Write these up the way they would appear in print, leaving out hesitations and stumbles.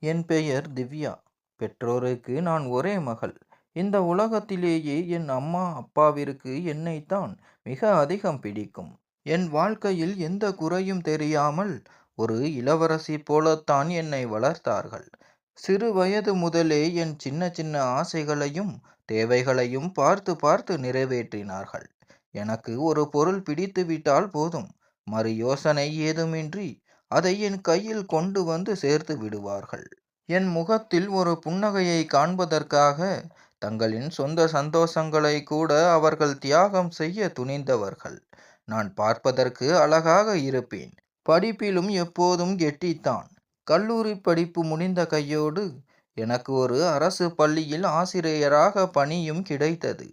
என் பெயர் திவ்யா. பெற்றோருக்கு நான் ஒரே மகள். இந்த உலகத்திலேயே என் அம்மா அப்பாவிற்கு என்னைத்தான் மிக அதிகம் பிடிக்கும். என் வாழ்க்கையில் எந்த குறையும் தெரியாமல் ஒரு இளவரசி போலத்தான் என்னை வளர்த்தார்கள். சிறு வயது முதலே என் சின்ன சின்ன ஆசைகளையும் தேவைகளையும் பார்த்து பார்த்து நிறைவேற்றினார்கள். எனக்கு ஒரு பொருள் பிடித்துவிட்டால் போதும், மறு யோசனை ஏதுமின்றி அதை என் கையில் கொண்டு வந்து சேர்த்து விடுவார்கள். என் முகத்தில் ஒரு புன்னகையை காண்பதற்காக தங்களின் சொந்த சந்தோஷங்களை கூட அவர்கள் தியாகம் செய்ய துணிந்தவர்கள். நான் பார்ப்பதற்கு அழகாக இருப்பேன். படிப்பிலும் எப்போதும் கெட்டித்தான். கல்லூரி படிப்பு முடிந்த கையோடு எனக்கு ஒரு அரசு பள்ளியில் ஆசிரியராக பணியும் கிடைத்தது.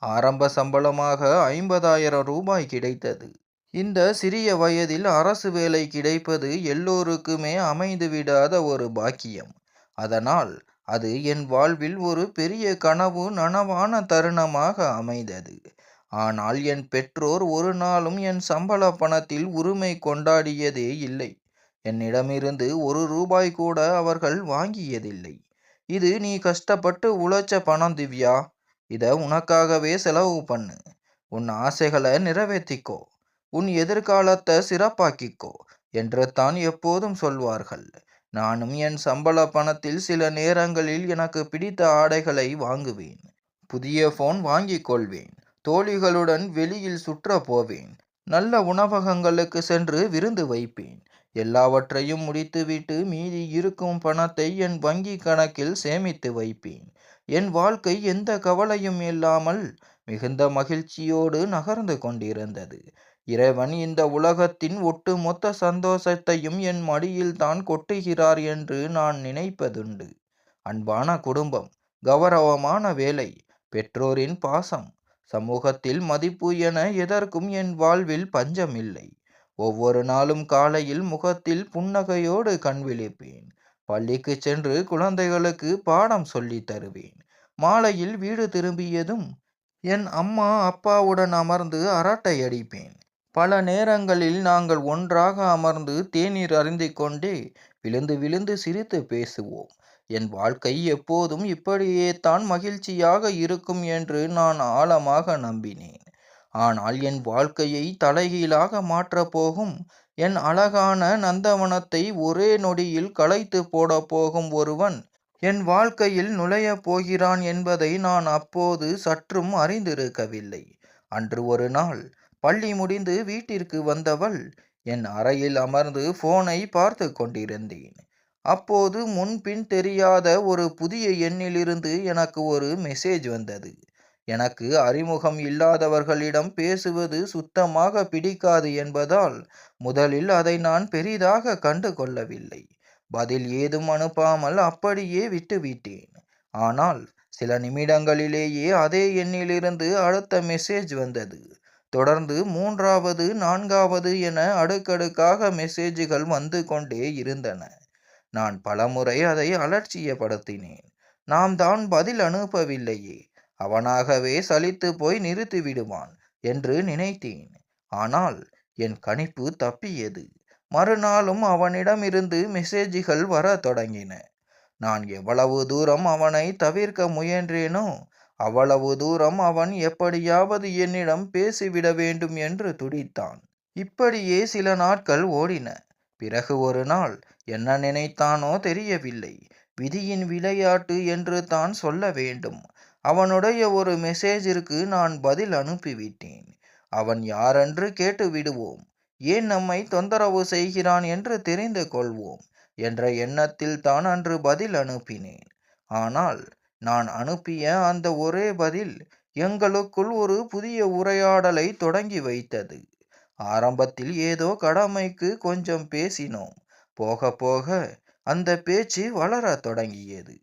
ஆரம்ப சம்பளமாக 50,000 ரூபாய் கிடைத்தது. இந்த சிறிய வயதில் அரசு வேலை கிடைப்பது எல்லோருக்குமே அமைந்துவிடாத ஒரு பாக்கியம். அதனால் அது என் வாழ்வில் ஒரு பெரிய கனவு நனவான தருணமாக அமைந்தது. ஆனால் என் பெற்றோர் ஒரு நாளும் என் சம்பள பணத்தில் உரிமை கொண்டாடியதே இல்லை. என்னிடமிருந்து ஒரு ரூபாய் கூட அவர்கள் வாங்கியதில்லை. இது நீ கஷ்டப்பட்டு உழைச்ச பணம் திவ்யா. இத உனக்காகவே செலவு பண்ணு. உன் ஆசைகளை நிறைவேற்றிக்கோ. உன் எதிர்காலத்தை சிறப்பாக்கிக்கோ என்று தான் எப்போதும் சொல்வார்கள். நானும் என் சம்பள பணத்தில் சில நேரங்களில் எனக்கு பிடித்த ஆடைகளை வாங்குவேன். புதிய போன் வாங்கிக் கொள்வேன். தோழிகளுடன் வெளியில் சுற்ற போவேன். நல்ல உணவகங்களுக்கு சென்று விருந்து வைப்பேன். எல்லாவற்றையும் முடித்துவிட்டு மீதி இருக்கும் பணத்தை என் வங்கி கணக்கில் சேமித்து வைப்பேன். என் வாழ்க்கை எந்த கவலையும் இல்லாமல் மிகுந்த மகிழ்ச்சியோடு நகர்ந்து கொண்டிருந்தது. இறைவன் இந்த உலகத்தின் ஒட்டுமொத்த சந்தோஷத்தையும் என் மடியில் தான் கொட்டுகிறார் என்று நான் நினைப்பதுண்டு. அன்பான குடும்பம், கௌரவமான வேலை, பெற்றோரின் பாசம், சமூகத்தில் மதிப்பு என எதற்கும் என் வாழ்வில் பஞ்சமில்லை. ஒவ்வொரு நாளும் காலையில் முகத்தில் புன்னகையோடு கண் விழிப்பேன். பள்ளிக்கு சென்று குழந்தைகளுக்கு பாடம் சொல்லித் தருவேன். மாலையில் வீடு திரும்பியதும் என் அம்மா அப்பாவுடன் அமர்ந்து அரட்டை அடிப்பேன். பல நேரங்களில் நாங்கள் ஒன்றாக அமர்ந்து தேநீர் அருந்திக் கொண்டே விழுந்து விழுந்து சிரித்து பேசுவோம். என் வாழ்க்கை எப்போதும் இப்படியே தான் மகிழ்ச்சியாக இருக்கும் என்று நான் ஆழமாக நம்பினேன். ஆனால் என் வாழ்க்கையை தலைகீழாக மாற்றப் போகும், என் அழகான நந்தவனத்தை ஒரே நொடியில் களைத்து போட போகும் ஒருவன் என் வாழ்க்கையில் நுழையப் போகிறான் என்பதை நான் அப்போது சற்றும் அறிந்திருக்கவில்லை. அன்று ஒரு நாள் பள்ளி முடிந்து வீட்டிற்கு வந்தவள் என் அறையில் அமர்ந்து போனை பார்த்து கொண்டிருந்தேன். அப்போது முன்பின் தெரியாத ஒரு புதிய எண்ணிலிருந்து எனக்கு ஒரு மெசேஜ் வந்தது. எனக்கு அறிமுகம் இல்லாதவர்களிடம் பேசுவது சுத்தமாக பிடிக்காது என்பதால் முதலில் அதை நான் பெரிதாக கண்டு கொள்ளவில்லை. பதில் ஏதும் அனுப்பாமல் அப்படியே விட்டுவிட்டேன். ஆனால் சில நிமிடங்களிலேயே அதே எண்ணிலிருந்து அடுத்த மெசேஜ் வந்தது. தொடர்ந்து மூன்றாவது, நான்காவது என அடுக்கடுக்காக மெசேஜ்கள் வந்து கொண்டே இருந்தன. நான் பலமுறை அதை அலட்சியப்படுத்தினேன். நாம் தான் பதில் அனுப்பவில்லையே, அவனாகவே சலித்து போய் நிறுத்தி விடுவான் என்று நினைத்தேன். ஆனால் என் கணிப்பு தப்பியது. மறுநாளும் அவனிடமிருந்து மெசேஜ்கள் வர தொடங்கின. நான் எவ்வளவு தூரம் அவனை தவிர்க்க முயன்றேனோ அவ்வளவு தூரம் அவன் எப்படியாவது என்னிடம் பேசிவிட வேண்டும் என்று துடித்தான். இப்படியே சில நாட்கள் ஓடின. பிறகு ஒரு நாள் என்ன நினைத்தானோ தெரியவில்லை. விதியின் விளையாட்டு என்று தான் சொல்ல வேண்டும். அவனுடைய ஒரு மெசேஜிற்கு நான் பதில் அனுப்பிவிட்டேன். அவன் யாரென்று கேட்டு விடுவோம். ஏன் நம்மை தொந்தரவு செய்கிறான் என்று தெரிந்து கொள்வோம் என்ற எண்ணத்தில் தான் அன்று பதில் அனுப்பினேன். ஆனால் நான் அனுப்பிய அந்த ஒரே பதில் எங்களுக்குள் ஒரு புதிய உரையாடலை தொடங்கி வைத்தது. ஆரம்பத்தில் ஏதோ கடமைக்கு கொஞ்சம் பேசினோம். போக போக அந்த பேச்சு வளரத் தொடங்கியது.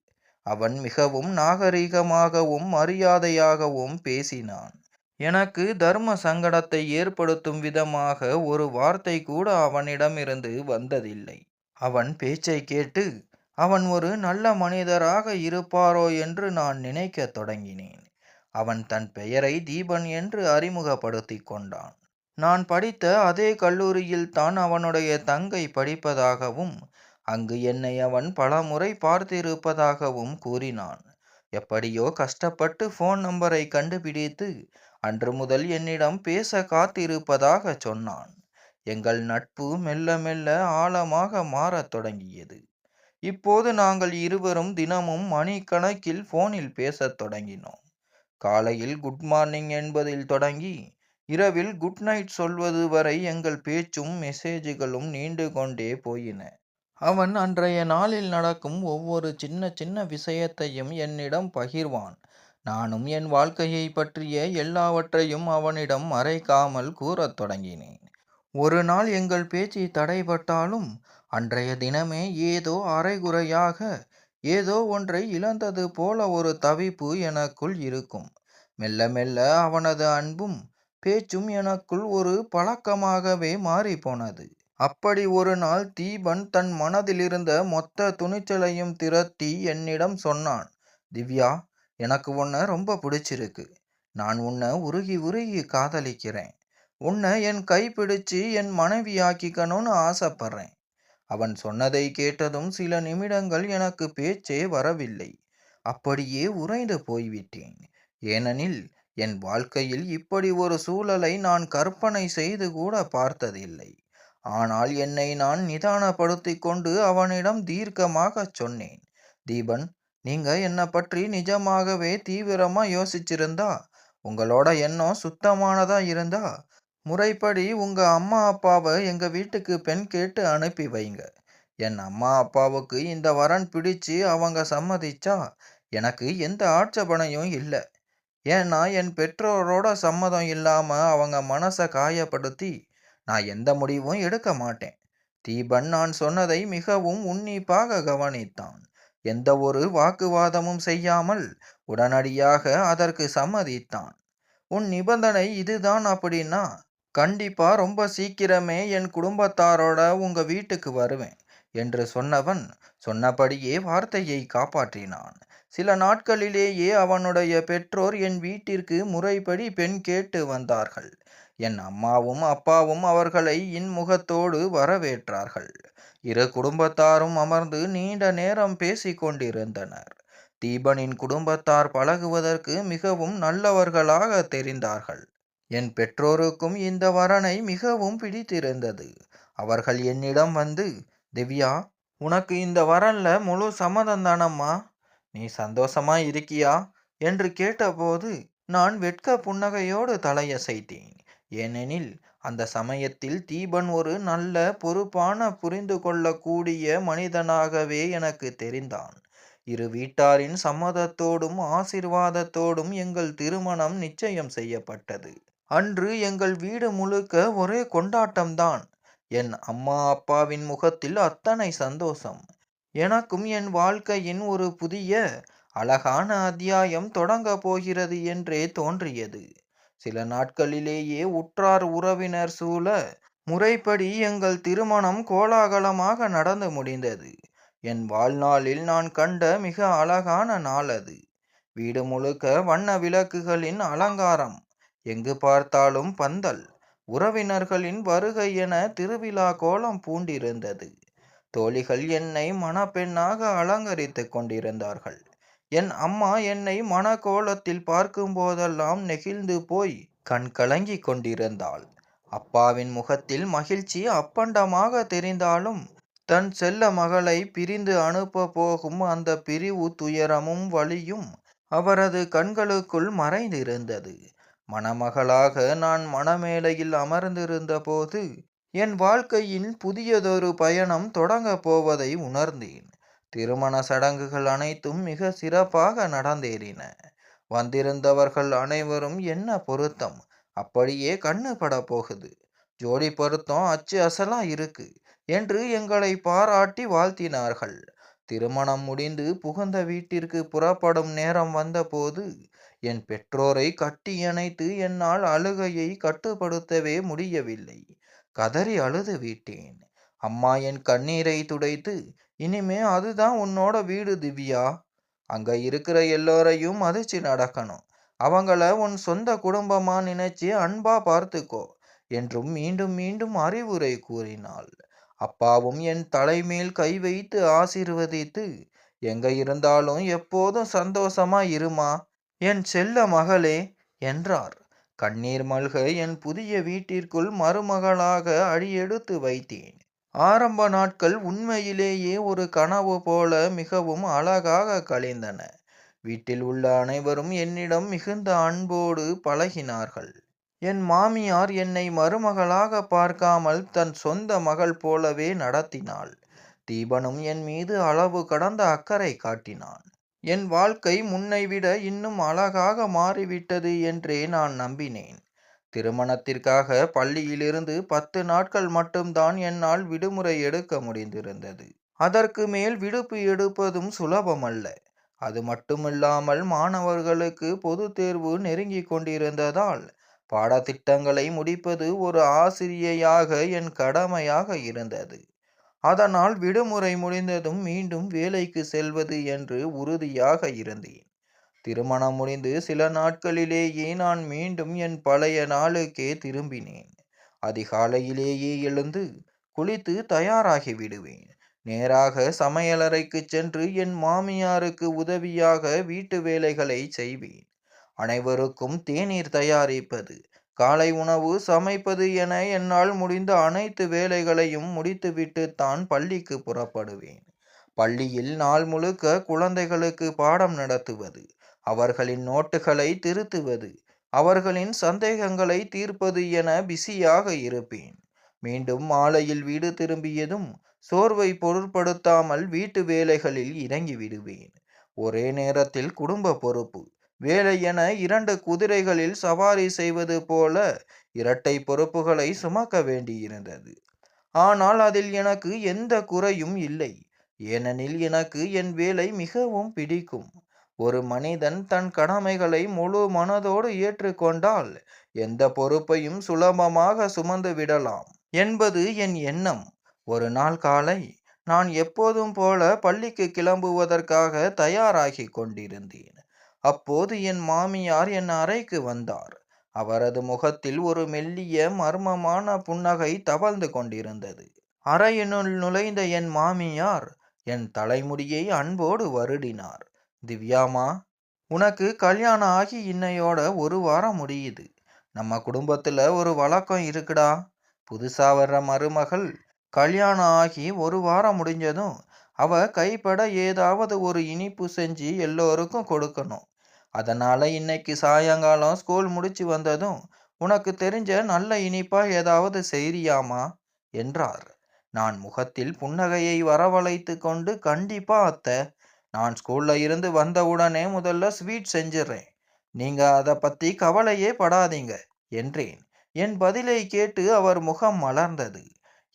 அவன் மிகவும் நாகரிகமாகவும் மரியாதையாகவும் பேசினான். எனக்கு தர்ம சங்கடத்தை ஏற்படுத்தும் விதமாக ஒரு வார்த்தை கூட அவனிடமிருந்து வந்ததில்லை. அவன் பேச்சை கேட்டு அவன் ஒரு நல்ல மனிதராக இருப்பாரோ என்று நான் நினைக்கத் தொடங்கினேன். அவன் தன் பெயரை தீபன் என்று அறிமுகப்படுத்திக் கொண்டான். நான் படித்த அதே கல்லூரியில் தான் அவனுடைய தங்கை படிப்பதாகவும், அங்கு என்னை அவன் பலமுறை பார்த்திருப்பதாகவும் கூறினான். எப்படியோ கஷ்டப்பட்டு போன் நம்பரை கண்டுபிடித்து அன்று முதல் என்னிடம் பேச காத்திருப்பதாகச் சொன்னான். எங்கள் நட்பு மெல்ல மெல்ல ஆழமாக மாறத் தொடங்கியது. இப்போது நாங்கள் இருவரும் தினமும் மணிக்கணக்கில் போனில் பேசத் தொடங்கினோம். காலையில் குட் மார்னிங் என்பதில் தொடங்கி இரவில் குட் நைட் சொல்வது வரை எங்கள் பேச்சும் மெசேஜ்களும் நீண்டு கொண்டே போயின. அவன் அன்றைய நாளில் நடக்கும் ஒவ்வொரு சின்ன சின்ன விஷயத்தையும் என்னிடம் பகிர்வான். நானும் என் வாழ்க்கையை பற்றிய எல்லாவற்றையும் அவனிடம் மறைக்காமல் கூறத் தொடங்கினேன். ஒரு நாள் எங்கள் பேச்சு தடைபட்டாலும் அன்றைய தினமே ஏதோ அரைகுறையாக ஏதோ ஒன்றை இழந்தது போல ஒரு தவிப்பு எனக்குள் இருக்கும். மெல்ல மெல்ல அவனது அன்பும் பேச்சும் எனக்குள் ஒரு பழக்கமாகவே மாறிப்போனது. அப்படி ஒரு நாள் தீபன் தன் மனதிலிருந்த மொத்த துணிச்சலையும் திரட்டி என்னிடம் சொன்னான். திவ்யா, எனக்கு உன்னை ரொம்ப பிடிச்சிருக்கு. நான் உன்னை உருகி உருகி காதலிக்கிறேன். உன்னை என் கைப்பிடிச்சு என் மனைவியாக்கிக்கணும்னு ஆசைப்படுறேன். அவன் சொன்னதை கேட்டதும் சில நிமிடங்கள் எனக்கு பேச்சே வரவில்லை. அப்படியே உறைந்து போய்விட்டேன். ஏனெனில் என் வாழ்க்கையில் இப்படி ஒரு சூழலை நான் கற்பனை செய்து கூட பார்த்ததில்லை. ஆனால் என்னை நான் நிதானப்படுத்திக் கொண்டு அவனிடம் தீர்க்கமாகச் சொன்னேன். தீபன், நீங்க என்னை பற்றி நிஜமாகவே தீவிரமா யோசிச்சிருந்தா, உங்களோட எண்ணம் சுத்தமானதா இருந்தா, முறைப்படி உங்க அம்மா அப்பாவை எங்க வீட்டுக்கு பெண் கேட்டு அனுப்பி வைங்க. என் அம்மா அப்பாவுக்கு இந்த வரன் பிடிச்சு அவங்க சம்மதிச்சா எனக்கு எந்த ஆட்சேபனையும் இல்லை. ஏன்னா என் பெற்றோரோட சம்மதம் இல்லாம அவங்க மனசை காயப்படுத்தி நான் எந்த முடிவும் எடுக்க மாட்டேன். தீபன் நான் சொன்னதை மிகவும் உன்னிப்பாக கவனித்தான். எந்த ஒரு வாக்குவாதமும் செய்யாமல் உடனடியாக அதற்கு சம்மதித்தான். உன் நிபந்தனை இதுதான் அப்படின்னா, கண்டிப்பா ரொம்ப சீக்கிரமே என் குடும்பத்தாரோட உங்க வீட்டுக்கு வருவேன் என்று சொன்னவன் சொன்னபடியே வார்த்தையை காப்பாற்றினான். சில நாட்களிலேயே அவனுடைய பெற்றோர் என் வீட்டிற்கு முறைப்படி பெண் கேட்டு வந்தார்கள். என் அம்மாவும் அப்பாவும் அவர்களை இன்முகத்தோடு வரவேற்றார்கள். இரு குடும்பத்தாரும் அமர்ந்து நீண்ட நேரம் பேசிக் கொண்டிருந்தனர். தீபனின் குடும்பத்தார் பழகுவதற்கு மிகவும் நல்லவர்களாக தெரிந்தார்கள். என் பெற்றோருக்கும் இந்த வரனை மிகவும் பிடித்திருந்தது. அவர்கள் என்னிடம் வந்து, திவ்யா, உனக்கு இந்த வரன்ல முழு சம்மதம் தானம்மா? நீ சந்தோஷமா இருக்கியா என்று கேட்டபோது நான் வெட்க புன்னகையோடு தலையசைத்தேன். ஏனெனில் அந்த சமயத்தில் தீபன் ஒரு நல்ல பொறுப்பான புரிந்து கொள்ளக்கூடிய மனிதனாகவே எனக்கு தெரிந்தான். இரு வீட்டாரின் சம்மதத்தோடும் ஆசிர்வாதத்தோடும் எங்கள் திருமணம் நிச்சயம் செய்யப்பட்டது. அன்று எங்கள் வீடு முழுக்க ஒரே கொண்டாட்டம்தான். என் அம்மா அப்பாவின் முகத்தில் அத்தனை சந்தோஷம். எனக்கும் என் வாழ்க்கையின் ஒரு புதிய அழகான அத்தியாயம் தொடங்க போகிறது என்றே தோன்றியது. சில நாட்களிலேயே உற்றார் உறவினர் சூழ முறைப்படி எங்கள் திருமணம் கோலாகலமாக நடந்து முடிந்தது. என் வாழ்நாளில் நான் கண்ட மிக அழகான நாள் அது. வீடு முழுக்க வண்ண விளக்குகளின் அலங்காரம், எங்கு பார்த்தாலும் பந்தல், உறவினர்களின் வருகை என திருவிழா கோலம் பூண்டிருந்தது. தோழிகள் என்னை மணப்பெண்ணாக அலங்கரித்து கொண்டிருந்தார்கள். என் அம்மா என்னை மணக்கோலத்தில் பார்க்கும் போதெல்லாம் நெகிழ்ந்து போய் கண் கலங்கி கொண்டிருந்தாள். அப்பாவின் முகத்தில் மகிழ்ச்சி அப்பண்டமாக தெரிந்தாலும் தன் செல்ல மகளை பிரிந்து அனுப்ப போகும் அந்த பிரிவு துயரமும் வலியும் அவரது கண்களுக்குள் மறைந்திருந்தது. மணமகளாக நான் மணமேடையில் அமர்ந்திருந்த போது என் வாழ்க்கையின் புதியதொரு பயணம் தொடங்கப் போவதை உணர்ந்தேன். திருமண சடங்குகள் அனைத்தும் மிக சிறப்பாக நடந்தேறின. வந்திருந்தவர்கள் அனைவரும் என்ன பொருத்தம், அப்படியே கண்ணு பட போகுது, ஜோடி பொருத்தம் அச்சு அசலா இருக்கு என்று எங்களை பாராட்டி வாழ்த்தினார்கள். திருமணம் முடிந்து புகுந்த வீட்டிற்கு புறப்படும் நேரம் வந்தபோது என் பெற்றோரை கட்டியணைத்து என்னால் அழுகையை கட்டுப்படுத்தவே முடியவில்லை. கதறி அழுது விட்டேன். அம்மா என் கண்ணீரை துடைத்து, இனிமே அதுதான் உன்னோட வீடு திவ்யா. அங்க இருக்கிற எல்லோரையும் மதிச்சு நடக்கணும். அவங்கள உன் சொந்த குடும்பமா நினைச்சு அன்பா பார்த்துக்கோ என்றும் மீண்டும் மீண்டும் அறிவுரை கூறினாள். அப்பாவும் என் தலைமேல் கை வைத்து ஆசீர்வதித்து, எங்க இருந்தாலும் எப்போதும் சந்தோஷமா இருமா, என் செல்ல மகளே என்றார். கண்ணீர் மல்க என் புதிய வீட்டிற்குள் மருமகளாக அடியெடுத்து வைத்தேன். ஆரம்ப நாட்கள் உண்மையிலேயே ஒரு கனவு போல மிகவும் அழகாக கழிந்தன. வீட்டில் உள்ள அனைவரும் என்னிடம் மிகுந்த அன்போடு பழகினார்கள். என் மாமியார் என்னை மருமகளாக பார்க்காமல் தன் சொந்த மகள் போலவே நடத்தினாள். தீபனும் என் மீது அளவு கடந்த அக்கறை காட்டினான். என் வாழ்க்கை முன்னைவிட இன்னும் அழகாக மாறிவிட்டது என்றே நான் நம்பினேன். திருமணத்திற்காக பள்ளியிலிருந்து 10 நாட்கள் மட்டும்தான் என்னால் விடுமுறை எடுக்க முடிந்திருந்தது. அதற்கு மேல் விடுப்பு எடுப்பதும் சுலபமல்ல. அது மட்டுமில்லாமல் மாணவர்களுக்கு பொதுத் தேர்வு நெருங்கிக் கொண்டிருந்ததால் பாடத்திட்டங்களை முடிப்பது ஒரு ஆசிரியையாக என் கடமையாக இருந்தது. அதனால் விடுமுறை முடிந்ததும் மீண்டும் வேலைக்கு செல்வது என்று உறுதியாக இருந்தேன். திருமணம் முடிந்து சில நாட்களிலேயே நான் மீண்டும் என் பழைய நாளுக்கே திரும்பினேன். அதிகாலையிலேயே எழுந்து குளித்து தயாராகி விடுவேன். நேராக சமையலறைக்குச் சென்று என் மாமியாருக்கு உதவியாக வீட்டு வேலைகளை செய்வேன். அனைவருக்கும் தேநீர் தயாரிப்பது, காலை உணவு சமைப்பது என என்னால் முடிந்த அனைத்து வேலைகளையும் முடித்துவிட்டுத்தான் பள்ளிக்கு புறப்படுவேன். பள்ளியில் நாள் முழுக்க குழந்தைகளுக்கு பாடம் நடத்துவது, அவர்களின் நோட்டுகளை திருத்துவது, அவர்களின் சந்தேகங்களை தீர்ப்பது என பிஸியாக இருப்பேன். மீண்டும் மாலையில் வீடு திரும்பியதும் சோர்வை பொருட்படுத்தாமல் வீட்டு வேலைகளில் இறங்கி விடுவேன். ஒரே நேரத்தில் குடும்ப பொறுப்பு, வேலை என 2 குதிரைகளில் சவாரி செய்வது போல இரட்டை பொறுப்புகளை சுமக்க வேண்டியிருந்தது. ஆனால் அதில் எனக்கு எந்த குறையும் இல்லை. ஏனெனில் எனக்கு என் வேலை மிகவும் பிடிக்கும். ஒரு மனிதன் தன் கடமைகளை முழு மனதோடு ஏற்றுக்கொண்டால் எந்த பொறுப்பையும் சுலபமாக சுமந்து விடலாம் என்பது என் எண்ணம். ஒரு நாள் காலை நான் எப்போதும் போல பள்ளிக்கு கிளம்புவதற்காக தயாராகி கொண்டிருந்தேன். அப்போது என் மாமியார் என் அறைக்கு வந்தார். அவரது முகத்தில் ஒரு மெல்லிய மர்மமான புன்னகை தவழ்ந்து கொண்டிருந்தது. அறையினுள் நுழைந்த என் மாமியார் என் தலைமுடியை அன்போடு வருடினார். திவ்யாமா, உனக்கு கல்யாணம் ஆகி இன்னையோட 1 வாரம் முடியுது. நம்ம குடும்பத்துல ஒரு வழக்கம் இருக்குடா. புதுசா வர்ற மருமகள் கல்யாணம் ஆகி 1 வாரம் முடிஞ்சதும் அவ கைப்பட ஏதாவது ஒரு இனிப்பு செஞ்சு எல்லோருக்கும் கொடுக்கணும். அதனால இன்னைக்கு சாயங்காலம் ஸ்கூல் முடிச்சு வந்ததும் உனக்கு தெரிஞ்ச நல்ல இனிப்பா ஏதாவது செய்றியாமா என்றார். நான் முகத்தில் புன்னகையை வரவழைத்து கொண்டு, கண்டிப்பா அத்தை. நான் ஸ்கூல்ல இருந்து வந்தவுடனே முதல்ல ஸ்வீட் செஞ்சிடுறேன். நீங்க அதை பத்தி கவலையே படாதீங்க என்றேன். என் பதிலை கேட்டு அவர் முகம் மலர்ந்தது.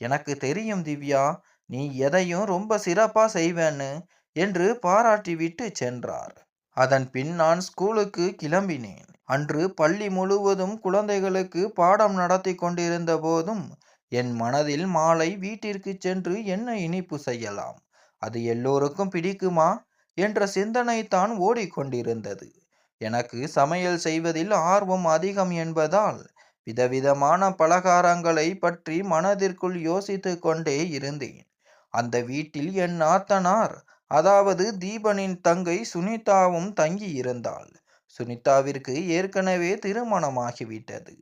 எனக்கு தெரியும் திவ்யா, நீ எதையும் ரொம்ப சிறப்பா செய்வேன்னு என்று பாராட்டிவிட்டு சென்றார். அதன் பின் நான் ஸ்கூலுக்கு கிளம்பினேன். அன்று பள்ளி முழுவதும் குழந்தைகளுக்கு பாடம் நடத்தி கொண்டிருந்த போதும் என் மனதில் மாலை வீட்டிற்கு சென்று என்ன இனிப்பு செய்யலாம், அது எல்லோருக்கும் பிடிக்குமா என்ற சிந்தனை தான் ஓடிக்கொண்டிருந்தது. எனக்கு சமையல் செய்வதில் ஆர்வம் அதிகம் என்பதால் விதவிதமான பலகாரங்களை பற்றி மனதிற்குள் யோசித்து கொண்டே இருந்தேன். அந்த வீட்டில் என் நாத்தனார், அதாவது தீபனின் தங்கை சுனிதாவும் தங்கி இருந்தாள். சுனிதாவிற்கு ஏற்கனவே திருமணமாகிவிட்டது.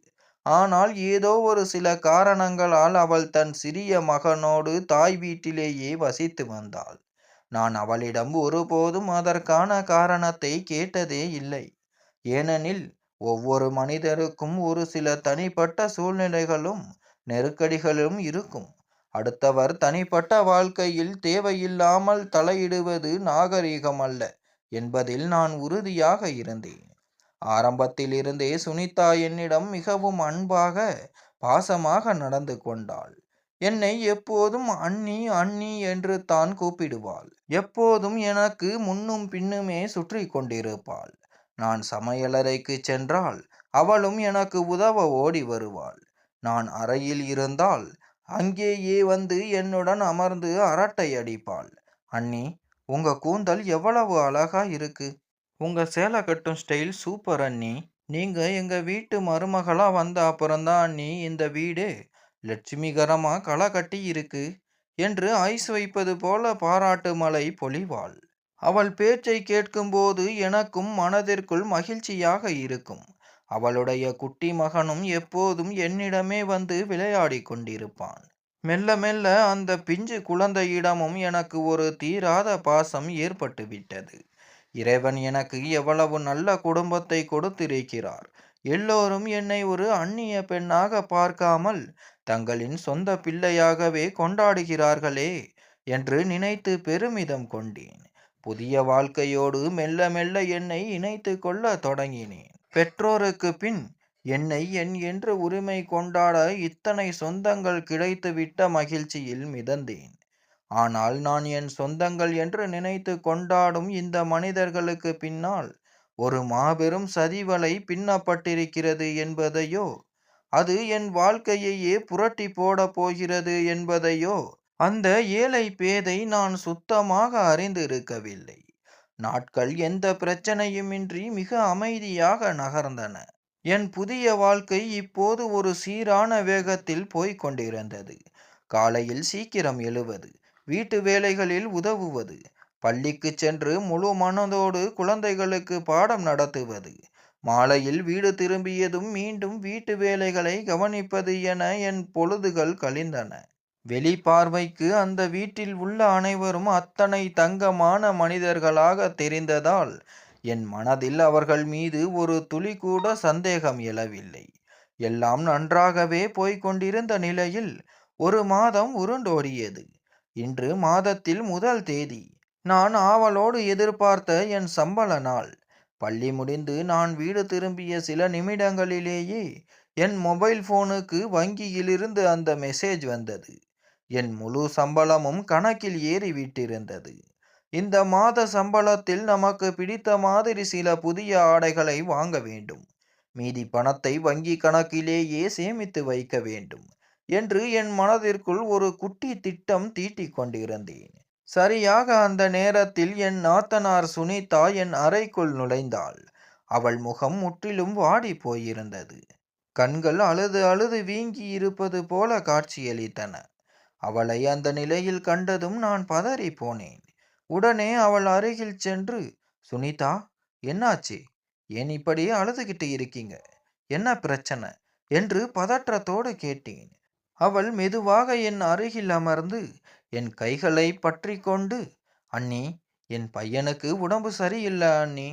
ஆனால் ஏதோ ஒரு சில காரணங்களால் அவள் தன் சிறிய மகனோடு தாய் வீட்டிலேயே வசித்து வந்தாள். நான் அவளிடம் ஒருபோதும் அதற்கான காரணத்தை கேட்டதே இல்லை. ஏனெனில் ஒவ்வொரு மனிதருக்கும் ஒரு சில தனிப்பட்ட சூழ்நிலைகளும் நெருக்கடிகளும் இருக்கும். அடுத்தவர் தனிப்பட்ட வாழ்க்கையில் தேவையில்லாமல் தலையிடுவது நாகரிகம் அல்ல என்பதில் நான் உறுதியாக இருந்தேன். ஆரம்பத்திலிருந்தே சுனிதா என்னிடம் மிகவும் அன்பாக, பாசமாக நடந்து கொண்டாள். என்னை எப்போதும் அண்ணி அண்ணி என்று தான் கூப்பிடுவாள். எப்போதும் எனக்கு முன்னும் பின்னுமே சுற்றி கொண்டிருப்பாள். நான் சமையலறைக்கு சென்றால் அவளும் எனக்கு உதவ ஓடி வருவாள். நான் அறையில் இருந்தால் அங்கேயே வந்து என்னுடன் அமர்ந்து அரட்டை அடிப்பாள். அண்ணி, உங்க கூந்தல் எவ்வளவு அழகா இருக்கு. உங்க சேலை கட்டும் ஸ்டைல் சூப்பர் அண்ணி. நீங்க எங்க வீட்டு மருமகளா வந்த அப்புறம்தான் அண்ணி இந்த வீடு லட்சுமிகரமா களை கட்டி இருக்கு என்று ஐஸ் வைப்பது போல பாராட்டு மழை பொழிவாள். அவள் பேச்சை கேட்கும்போது எனக்கும் மனதிற்குள் மகிழ்ச்சியாக இருக்கும். அவளுடைய குட்டி மகனும் எப்போதும் என்னிடமே வந்து விளையாடிக் கொண்டிருப்பான். மெல்ல மெல்ல அந்த பிஞ்சு குழந்தையிடமும் எனக்கு ஒரு தீராத பாசம் ஏற்பட்டு விட்டது. இறைவன் எனக்கு எவ்வளவு நல்ல குடும்பத்தை கொடுத்திருக்கிறார். எல்லோரும் என்னை ஒரு அந்நிய பெண்ணாக பார்க்காமல் தங்களின் சொந்த பிள்ளையாகவே கொண்டாடுகிறார்களே என்று நினைத்து பெருமிதம் கொண்டேன். புதிய வாழ்க்கையோடு மெல்ல மெல்ல என்னை இணைத்து கொள்ள தொடங்கினேன். பெற்றோருக்கு பின் என்னை என் என்று உரிமை கொண்டாட இத்தனை சொந்தங்கள் கிடைத்துவிட்ட மகிழ்ச்சியில் மிதந்தேன். ஆனால் நான் என் சொந்தங்கள் என்று நினைத்து கொண்டாடும் இந்த மனிதர்களுக்கு பின்னால் ஒரு மாபெரும் சதிவலை பின்னப்பட்டிருக்கிறது என்பதையோ, அது என் வாழ்க்கையையே புரட்டி போடப் போகிறது என்பதையோ அந்த ஏழை பேதை நான் சுத்தமாக அறிந்திருக்கவில்லை. நாட்கள் எந்த பிரச்சனையுமின்றி மிக அமைதியாக நகர்ந்தன. என் புதிய வாழ்க்கை இப்போது ஒரு சீரான வேகத்தில் போய்க் கொண்டிருந்தது. காலையில் சீக்கிரம் எழுவது, வீட்டு வேலைகளில் உதவுவது, பள்ளிக்கு சென்று முழு மனதோடு குழந்தைகளுக்கு பாடம் நடத்துவது, மாலையில் வீடு திரும்பியதும் மீண்டும் வீட்டு வேலைகளை கவனிப்பது என என் பொழுதுகள் கழிந்தன. வெளிப்பார்வைக்கு அந்த வீட்டில் உள்ள அனைவரும் அத்தனை தங்கமான மனிதர்களாக தெரிந்ததால் என் மனதில் அவர்கள் மீது ஒரு துளி கூட சந்தேகம் எழவில்லை. எல்லாம் நன்றாகவே போய்க் கொண்டிருந்த நிலையில் ஒரு மாதம் உருண்டோடியது. இன்று மாதத்தில் முதல் தேதி. நான் ஆவலோடு எதிர்பார்த்த என் சம்பள நாள். பள்ளி முடிந்து நான் வீடு திரும்பிய சில நிமிடங்களிலேயே என் மொபைல் போனுக்கு வங்கியிலிருந்து அந்த மெசேஜ் வந்தது. என் முழு சம்பளமும் கணக்கில் ஏறிவிட்டிருந்தது. இந்த மாத சம்பளத்தில் நமக்கு பிடித்த மாதிரி சில புதிய ஆடைகளை வாங்க வேண்டும். மீதி பணத்தை வங்கி கணக்கிலேயே சேமித்து வைக்க வேண்டும் என்று என் மனதிற்குள் ஒரு குட்டி திட்டம் தீட்டிக் கொண்டிருந்தேன். சரியாக அந்த நேரத்தில் என் நாத்தனார் சுனிதா என் அறைக்குள் நுழைந்தாள். அவள் முகம் முற்றிலும் வாடி போயிருந்தது. கண்கள் அழுது அழுது வீங்கி இருப்பது போல காட்சியளித்தன. அவளை அந்த நிலையில் கண்டதும் நான் பதறி போனேன். உடனே அவள் அருகில் சென்று, சுனிதா, என்னாச்சு? ஏன் இப்படி அழுதுகிட்டு இருக்கீங்க? என்ன பிரச்சனை என்று பதற்றத்தோடு கேட்டேன். அவள் மெதுவாக என் அருகில் அமர்ந்து என் கைகளை பற்றி கொண்டு, அண்ணி, என் பையனுக்கு உடம்பு சரியில்லை அண்ணி.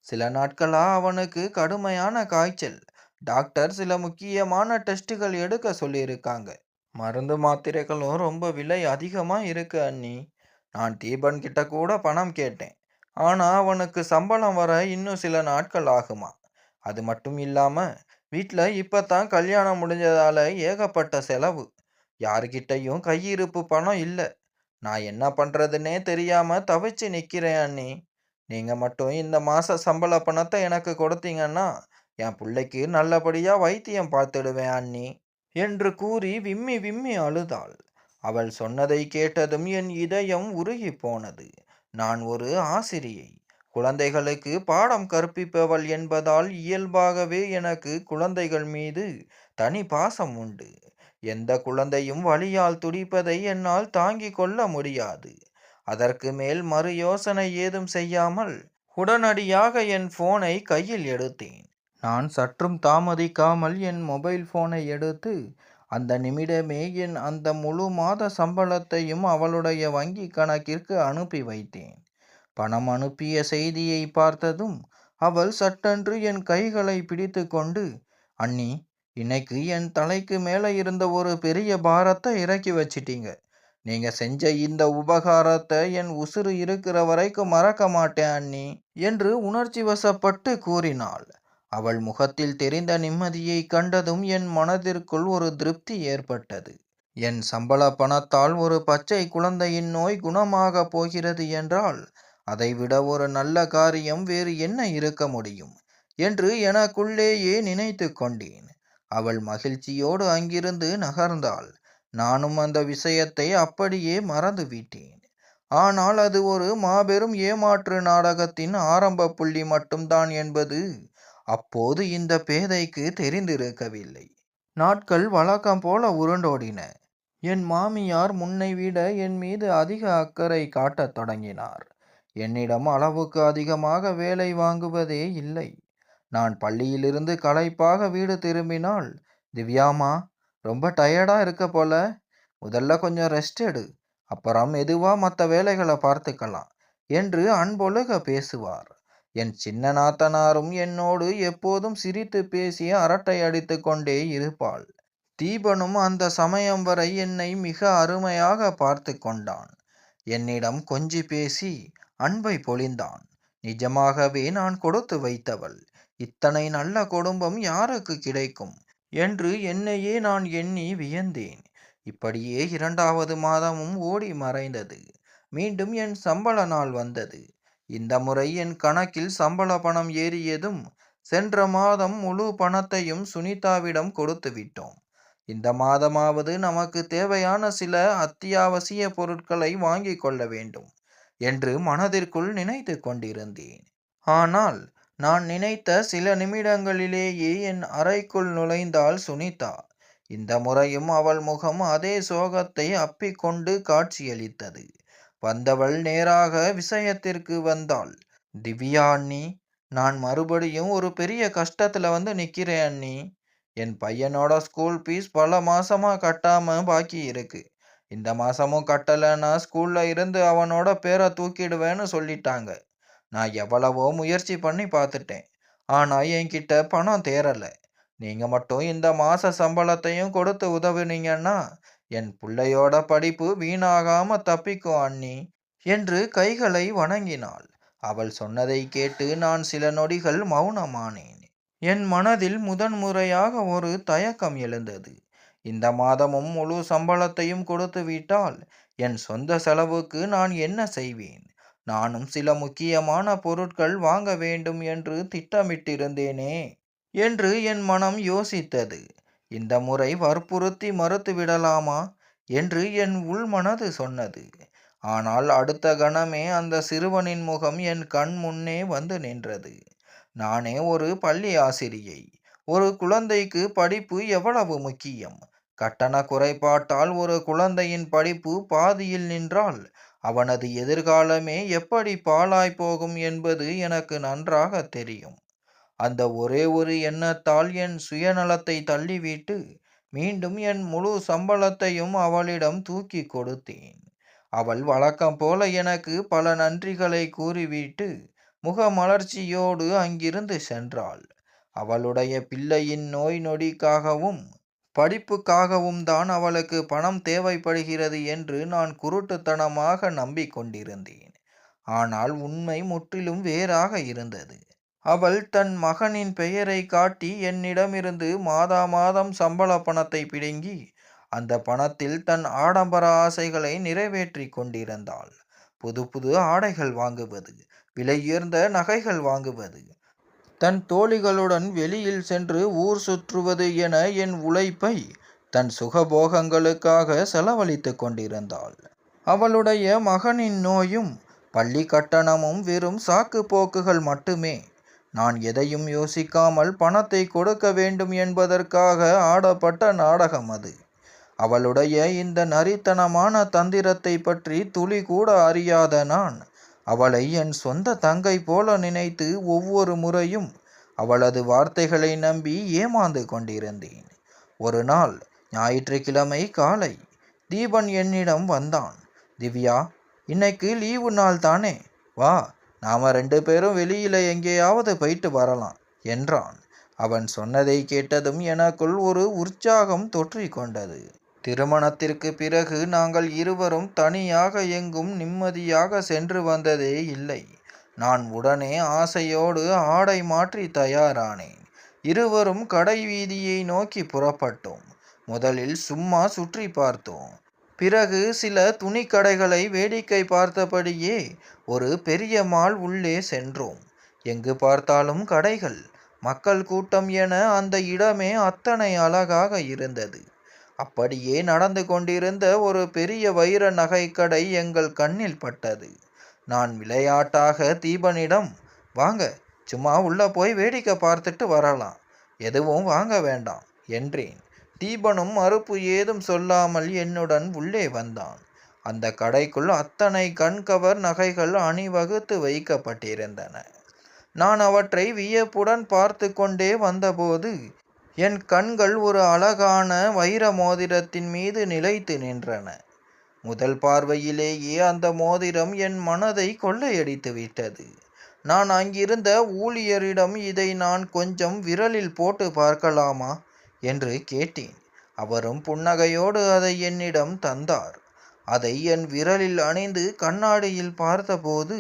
சில நாட்களா அவனுக்கு கடுமையான காய்ச்சல். டாக்டர் சில முக்கியமான டெஸ்டுகள் எடுக்க சொல்லியிருக்காங்க. மருந்து மாத்திரைகளும் ரொம்ப விலை அதிகமா இருக்கு அண்ணி. நான் தீபன் கிட்ட கூட பணம் கேட்டேன். ஆனா அவனுக்கு சம்பளம் வர இன்னும் சில நாட்கள் ஆகுமா. அது மட்டும் இல்லாம வீட்ல இப்பதான் கல்யாணம் முடிஞ்சதால ஏகப்பட்ட செலவு. யாருகிட்டயும் கையிருப்பு பணம் இல்ல. நான் என்ன பண்றதுன்னே தெரியாம தவிச்சு நிக்கிறேன் அண்ணி. நீங்க மட்டும் இந்த மாச சம்பள பணத்தை எனக்கு கொடுத்தீங்கன்னா என் பிள்ளைக்கு நல்லபடியா வைத்தியம் பார்த்துடுவேன் அண்ணி என்று கூறி விம்மி விம்மி அழுதாள். அவள் சொன்னதை கேட்டதும் என் இதயம் உருகி போனது. நான் ஒரு ஆசிரியை, குழந்தைகளுக்கு பாடம் கற்பிப்பவள் என்பதால் இயல்பாகவே எனக்கு குழந்தைகள் மீது தனி பாசம் உண்டு. எந்த குழந்தையும் வலியால் துடிப்பதை என்னால் தாங்கிக் கொள்ள முடியாது. அதற்கு மேல் மறு யோசனை ஏதும் செய்யாமல் உடனடியாக என் போனை கையில் எடுத்தேன். நான் சற்றும் தாமதிக்காமல் என் மொபைல் போனை எடுத்து அந்த நிமிடமே என் அந்த முழு மாத சம்பளத்தையும் அவளுடைய வங்கி கணக்கிற்கு அனுப்பி வைத்தேன். பணம் அனுப்பிய செய்தியை பார்த்ததும் அவள் சட்டென்று என் கைகளை பிடித்து கொண்டு, அண்ணி, இன்னைக்கு என் தலைக்கு மேலே இருந்த ஒரு பெரிய பாரத்தை இறக்கி வச்சிட்டீங்க. நீங்க செஞ்ச இந்த உபகாரத்தை என் உசுறு இருக்கிற வரைக்கும் மறக்க மாட்டேன் அண்ணி என்று உணர்ச்சி வசப்பட்டு கூறினாள். அவள் முகத்தில் தெரிந்த நிம்மதியை கண்டதும் என் மனதிற்குள் ஒரு திருப்தி ஏற்பட்டது. என் சம்பள பணத்தால் ஒரு பச்சை குழந்தையின் நோய் குணமாக போகிறது என்றால் அதைவிட ஒரு நல்ல காரியம் வேறு என்ன இருக்க முடியும் என்று எனக்குள்ளேயே நினைத்து கொண்டேன். அவள் மகிழ்ச்சியோடு அங்கிருந்து நகர்ந்தாள். நானும் அந்த விஷயத்தை அப்படியே மறந்துவிட்டேன். ஆனால் அது ஒரு மாபெரும் ஏமாற்று நாடகத்தின் ஆரம்ப புள்ளி மட்டும்தான் என்பது அப்போது இந்த பேதைக்கு தெரிந்திருக்கவில்லை. நாட்கள் வழக்கம் போல உருண்டோடின. என் மாமியார் முன்னை விட என் மீது அதிக அக்கறை காட்டத் தொடங்கினார். என்னிடம் அளவுக்கு அதிகமாக வேலை வாங்குவதே இல்லை. நான் பள்ளியிலிருந்து களைப்பாக வீடு திரும்பினால், "திவ்யாம்மா, ரொம்ப டயர்டா இருக்க போல. முதல்ல கொஞ்சம் ரெஸ்ட் எடு. அப்புறம் மெதுவா மத்த வேலைகள பார்த்துக்கலாம்" என்று அன்பொழுக பேசுவார். என் சின்ன நாத்தனாரும் என்னோடு எப்போதும் சிரித்து பேசி அரட்டை அடித்துக் கொண்டே இருப்பாள். தீபனும் அந்த சமயம் வரை என்னை மிக அருமையாக பார்த்து கொண்டான். என்னிடம் கொஞ்சி பேசி அன்பை பொழிந்தான். நிஜமாகவே நான் கொடுத்து வைத்தவள். இத்தனை நல்ல குடும்பம் யாருக்கு கிடைக்கும் என்று என்னையே நான் எண்ணி வியந்தேன். இப்படியே 2வது மாதமும் ஓடி மறைந்தது. மீண்டும் என் சம்பள நாள் வந்தது. இந்த முறை என் கணக்கில் சம்பள பணம் ஏறியதும் சென்ற மாதம் முழு பணத்தையும் சுனிதாவிடம் கொடுத்து விட்டோம். இந்த மாதமாவது நமக்கு தேவையான சில அத்தியாவசிய பொருட்களை வாங்கிக் கொள்ள வேண்டும் என்று மனதிற்குள் நினைத்து கொண்டிருந்தேன். ஆனால் நான் நினைத்த சில நிமிடங்களிலேயே என் அறைக்குள் நுழைந்தாள் சுனிதா. இந்த முறையும் அவள் முகம் அதே சோகத்தை அப்பிக்கொண்டு காட்சியளித்தது. வந்தவள் நேராக விஷயத்திற்கு வந்தாள். "திவ்யா அண்ணி, நான் மறுபடியும் ஒரு பெரிய கஷ்டத்துல வந்து நிக்கிறேன் அண்ணி. என் பையனோட ஸ்கூல் ஃபீஸ் பல மாசமா கட்டாம பாக்கி இருக்கு. இந்த மாசமும் கட்டலைன்னா ஸ்கூல்ல இருந்து அவனோட பேரை தூக்கிடுவேன்னு சொல்லிட்டாங்க. நான் எவ்வளவோ முயற்சி பண்ணி பார்த்துட்டேன். ஆனா என்கிட்ட பணம் தேறல. நீங்க மட்டும் இந்த மாச சம்பளத்தையும் கொடுத்து உதவுனீங்கன்னா என் புள்ளையோட படிப்பு வீணாகாம தப்பிக்கும் அண்ணி" என்று கைகளை வணங்கினாள். அவள் சொன்னதை கேட்டு நான் சில நொடிகள் மௌனமானேன். என் மனதில் முதன்முறையாக ஒரு தயக்கம் எழுந்தது. இந்த மாதமும் முழு சம்பளத்தையும் கொடுத்து விட்டால் என் சொந்த செலவுக்கு நான் என்ன செய்வேன்? நானும் சில முக்கியமான பொருட்கள் வாங்க வேண்டும் என்று திட்டமிட்டிருந்தேனே என்று என் மனம் யோசித்தது. இந்த முறை வற்புறுத்தி மறுத்துவிடலாமா என்று என் உள்மனது சொன்னது. ஆனால் அடுத்த கணமே அந்த சிறுவனின் முகம் என் கண் முன்னே வந்து நின்றது. நானே ஒரு பள்ளி ஆசிரியை. ஒரு குழந்தைக்கு படிப்பு எவ்வளவு முக்கியம்? கட்டண குறைபாட்டால் ஒரு குழந்தையின் படிப்பு பாதியில் நின்றால் அவனது எதிர்காலமே எப்படி பாழாய் போகும் என்பது எனக்கு நன்றாக தெரியும். அந்த ஒரே ஒரு எண்ணத்தால் என் சுயநலத்தை தள்ளிவிட்டு மீண்டும் என் முழு சம்பளத்தையும் அவளிடம் தூக்கி கொடுத்தேன். அவள் வழக்கம் போல எனக்கு பல நன்றிகளை கூறிவிட்டு முகமலர்ச்சியோடு அங்கிருந்து சென்றாள். அவளுடைய பிள்ளையின் நோய் நொடிக்காகவும் படிப்புக்காகவும் தான் அவளுக்கு பணம் தேவைப்படுகிறது என்று நான் குருட்டுத்தனமாக நம்பிக்கொண்டிருந்தேன். ஆனால் உண்மை முற்றிலும் வேறாக இருந்தது. அவள் தன் மகனின் பெயரை காட்டி என்னிடமிருந்து மாதா மாதம் சம்பள பணத்தை பிடுங்கி அந்த பணத்தில் தன் ஆடம்பர ஆசைகளை நிறைவேற்றி கொண்டிருந்தாள். புது புது ஆடைகள் வாங்குவது, விலையுயர்ந்த நகைகள் வாங்குவது, தன் தோழிகளுடன் வெளியில் சென்று ஊர் சுற்றுவது என என் உழைப்பை தன் சுகபோகங்களுக்காக செலவழித்து கொண்டிருந்தாள். அவளுடைய மகனின் நோயும் பள்ளி கட்டணமும் வெறும் சாக்கு போக்குகள் மட்டுமே. நான் எதையும் யோசிக்காமல் பணத்தை கொடுக்க வேண்டும் என்பதற்காக ஆடப்பட்ட நாடகம் அது. அவளுடைய இந்த நரித்தனமான தந்திரத்தை பற்றி துளி கூட அறியாத நான் அவளை என் சொந்த தங்கை போல நினைத்து ஒவ்வொரு முறையும் அவளது வார்த்தைகளை நம்பி ஏமாந்து கொண்டிருந்தேன். ஒரு நாள் ஞாயிற்றுக்கிழமை காலை தீபன் என்னிடம் வந்தான். "திவ்யா, இன்னைக்கு லீவு நாள் தானே, வா, நாம 2 பேரும் வெளியில எங்கேயாவது போயிட்டு வரலாம்" என்றான். அவன் சொன்னதை கேட்டதும் எனக்குள் ஒரு உற்சாகம் தொற்றிக்கொண்டது. திருமணத்திற்கு பிறகு நாங்கள் இருவரும் தனியாக எங்கும் நிம்மதியாக சென்று வந்ததே இல்லை. நான் உடனே ஆசையோடு ஆடை மாற்றி தயாரானேன். இருவரும் கடை வீதியை நோக்கி புறப்பட்டோம். முதலில் சும்மா சுற்றி பார்த்தோம். பிறகு சில துணிக்கடைகளை வேடிக்கை பார்த்தபடியே ஒரு பெரிய மால் உள்ளே சென்றோம். எங்கு பார்த்தாலும் கடைகள், மக்கள் கூட்டம் என அந்த இடமே அத்தனை அழகாக இருந்தது. அப்படியே நடந்து கொண்டிருந்த ஒரு பெரிய வைர நகைக்கடை எங்கள் கண்ணில் பட்டது. நான் விளையாட்டாக தீபனிடம், "வாங்க, சும்மா உள்ள போய் வேடிக்கை பார்த்துட்டு வரலாம். எதுவும் வாங்க வேண்டாம்" என்றேன். தீபனும் மறுப்பு ஏதும் சொல்லாமல் என்னுடன் உள்ளே வந்தான். அந்த கடைக்குள் அத்தனை கண்கவர் நகைகள் அணிவகுத்து வைக்கப்பட்டிருந்தன. நான் அவற்றை வியப்புடன் பார்த்து கொண்டே வந்தபோது என் கண்கள் ஒரு அழகான வைர மோதிரத்தின் மீது நிலைத்து நின்றன. முதல் பார்வையிலேயே அந்த மோதிரம் என் மனதை கொள்ளையடித்து விட்டது. நான் அங்கிருந்த ஊழியரிடம் இதை நான் கொஞ்சம் விரலில் போட்டு பார்க்கலாமா என்று கேட்டேன். அவரும் புன்னகையோடு அதை என்னிடம் தந்தார். அதை என் விரலில் அணிந்து கண்ணாடியில் பார்த்தபோது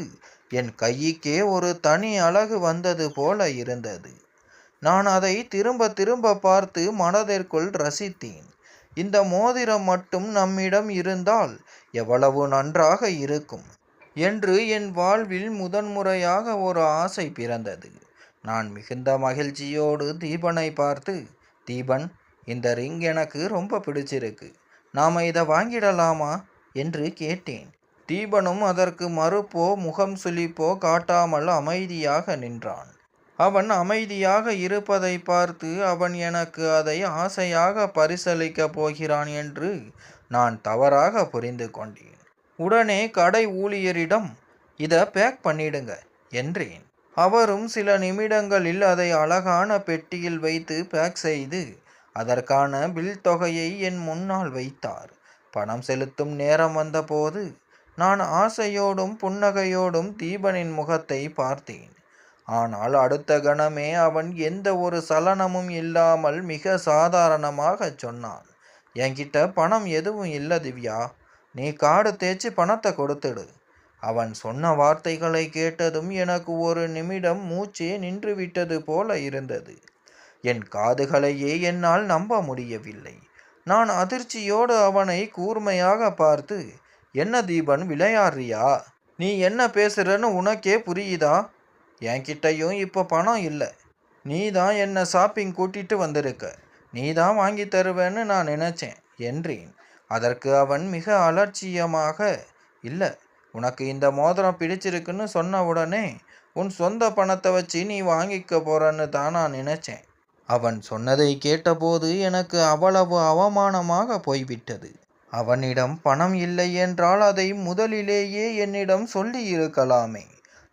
என் கைக்கே ஒரு தனி அழகு வந்தது போல இருந்தது. நான் அதை திரும்ப திரும்ப பார்த்து மனதிற்குள் ரசித்தேன். இந்த மோதிரம் மட்டும் நம்மிடம் இருந்தால் எவ்வளவு நன்றாக இருக்கும் என்று என் வாழ்வில் முதன்முறையாக ஒரு ஆசை பிறந்தது. நான் மிகுந்த மகிழ்ச்சியோடு தீபனை பார்த்து, தீபன், இந்த ரிங் எனக்கு ரொம்ப பிடிச்சிருக்கு, நாம இதை வாங்கிடலாமா என்று கேட்டேன். தீபனும் அதற்கு மறுப்போ முகம் சுளிப்போ காட்டாமல் அமைதியாக நின்றான். அவன் அமைதியாக இருப்பதை பார்த்து அவன் எனக்கு அதை ஆசையாக பரிசளிக்கப் போகிறான் என்று நான் தவறாக புரிந்து கொண்டேன். உடனே கடை ஊழியரிடம் இதை பேக் பண்ணிடுங்க என்றேன். அவரும் சில நிமிடங்களில் அதை அழகான பெட்டியில் வைத்து பேக் செய்து அதற்கான பில் தொகையை என் முன்னால் வைத்தார். பணம் செலுத்தும் நேரம் வந்தபோது நான் ஆசையோடும் புன்னகையோடும் தீபனின் முகத்தை பார்த்தேன். ஆனால் அடுத்த கணமே அவன் எந்த ஒரு சலனமும் இல்லாமல் மிக சாதாரணமாக சொன்னான், என்கிட்ட பணம் எதுவும் இல்லை திவ்யா, நீ காடு தேய்ச்சி பணத்தை கொடுத்துடு. அவன் சொன்ன வார்த்தைகளை கேட்டதும் எனக்கு ஒரு நிமிடம் மூச்சே நின்றுவிட்டது போல இருந்தது. என் காதுகளையே என்னால் நம்ப முடியவில்லை. நான் அதிர்ச்சியோடு அவனை கூர்மையாக பார்த்து, என்ன தீபன், விளையாடுறியா? நீ என்ன பேசுறன்னு உனக்கே புரியுதா? என்கிட்டையும் இப்போ பணம் இல்லை. நீ தான் என்னை ஷாப்பிங் கூட்டிகிட்டு வந்திருக்க, நீ தான் வாங்கி தருவேன்னு நான் நினச்சேன் என்றேன். அதற்கு அவன் மிக அலட்சியமாக, இல்லை, உனக்கு இந்த மோதிரம் பிடிச்சிருக்குன்னு சொன்ன உடனே உன் சொந்த பணத்தை வச்சு நீ வாங்கிக்க போறன்னு தான் நான் நினச்சேன். அவன் சொன்னதை கேட்டபோது எனக்கு அவ்வளவு அவமானமாக போய்விட்டது. அவனிடம் பணம் இல்லை என்றால் அதை முதலிலேயே என்னிடம் சொல்லி இருக்கலாமே.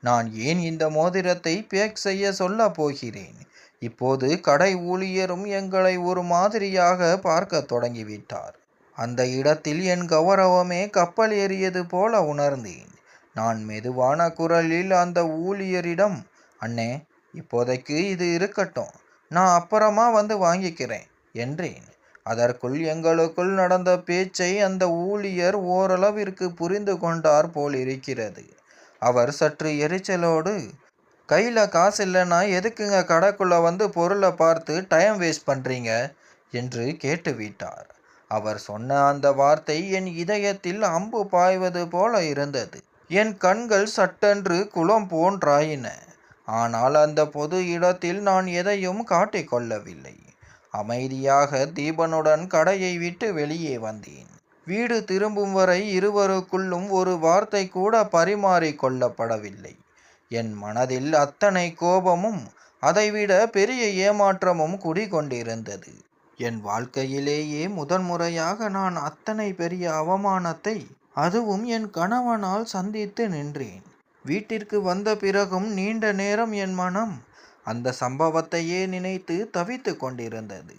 நான் ஏன் இந்த மோதிரத்தை பேக் செய்ய சொல்ல போகிறேன்? இப்போது கடை ஊழியரும் எங்களை ஒரு மாதிரியாக பார்க்க தொடங்கிவிட்டார். அந்த இடத்தில் என் கௌரவமே கப்பல் ஏறியது போல உணர்ந்தேன். நான் மெதுவான குரலில் அந்த ஊழியரிடம், அண்ணே, இப்போதைக்கு இது இருக்கட்டும், நான் அப்புறமா வந்து வாங்கிக்கிறேன் என்றேன். அதற்குள் எங்களுக்குள் நடந்த பேச்சை அந்த ஊழியர் ஓரளவிற்கு புரிந்து கொண்டார் போலிருக்கிறது. அவர் சற்று எரிச்சலோடு, கையில் காசு இல்லைன்னா எதுக்குங்க கடைக்குள்ளே வந்து பொருளை பார்த்து டைம் வேஸ்ட் பண்ணுறீங்க என்று கேட்டுவிட்டார். அவர் சொன்ன அந்த வார்த்தை என் இதயத்தில் அம்பு பாய்வது போல இருந்தது. என் கண்கள் சட்டென்று குளம் போன்றாயின. ஆனால் அந்த பொது இடத்தில் நான் எதையும் காட்டிக்கொள்ளவில்லை. அமைதியாக தீபனுடன் கடையை விட்டு வெளியே வந்தேன். வீடு திரும்பும் வரை இருவருக்குள்ளும் ஒரு வார்த்தை கூட பரிமாறி கொள்ளப்படவில்லை. என் மனதில் அத்தனை கோபமும் அதைவிட பெரிய ஏமாற்றமும் குடிகொண்டிருந்தது. என் வாழ்க்கையிலேயே முதன்முறையாக நான் அத்தனை பெரிய அவமானத்தை, அதுவும் என் கணவனால் சந்தித்து நின்றேன். வீட்டிற்கு வந்த பிறகும் நீண்ட நேரம் என் மனம் அந்த சம்பவத்தையே நினைத்து தவித்து கொண்டிருந்தது.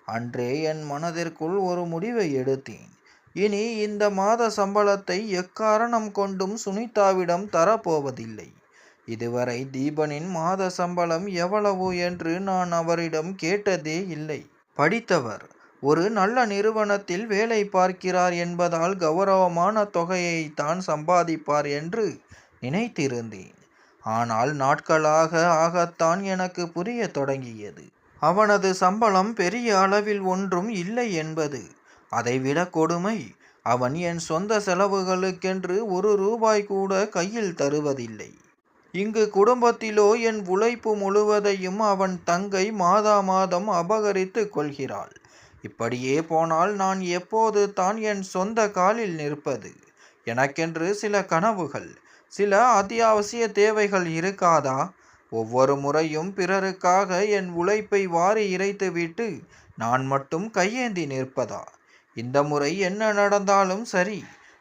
அன்றே என் மனதிற்குள் ஒரு முடிவை எடுத்தேன். இனி இந்த மாத சம்பளத்தை எக்காரணம் கொண்டும் சுனிதாவிடம் தரப்போவதில்லை. இதுவரை தீபனின் மாத சம்பளம் எவ்வளவு என்று நான் அவரிடம் கேட்டதே இல்லை. படித்தவர், ஒரு நல்ல நிறுவனத்தில் வேலை பார்க்கிறார் என்பதால் கௌரவமான தொகையை தான் சம்பாதிப்பார் என்று நினைத்திருந்தேன். ஆனால் நாட்களாக ஆகத்தான் எனக்கு புரிய தொடங்கியது. அவனது சம்பளம் பெரிய அளவில் ஒன்றும் இல்லை என்பது. அதைவிட கொடுமை, அவன் என் சொந்த செலவுகளுக்கென்று ஒரு ரூபாய் கூட கையில் தருவதில்லை. இங்கு குடும்பத்திலோ என் உழைப்பு முழுவதையும் அவன் தங்கை மாதா மாதம் அபகரித்து கொள்கிறாள். இப்படியே போனால் நான் எப்போது தான் என் சொந்த காலில் நிற்பது? எனக்கென்று சில கனவுகள், சில அத்தியாவசிய தேவைகள் இருக்காதா? ஒவ்வொரு முறையும் பிறருக்காக என் உழைப்பை வாரி இறைத்துவிட்டு நான் மட்டும் கையேந்தி நிற்பதா? இந்த முறை என்ன நடந்தாலும் சரி,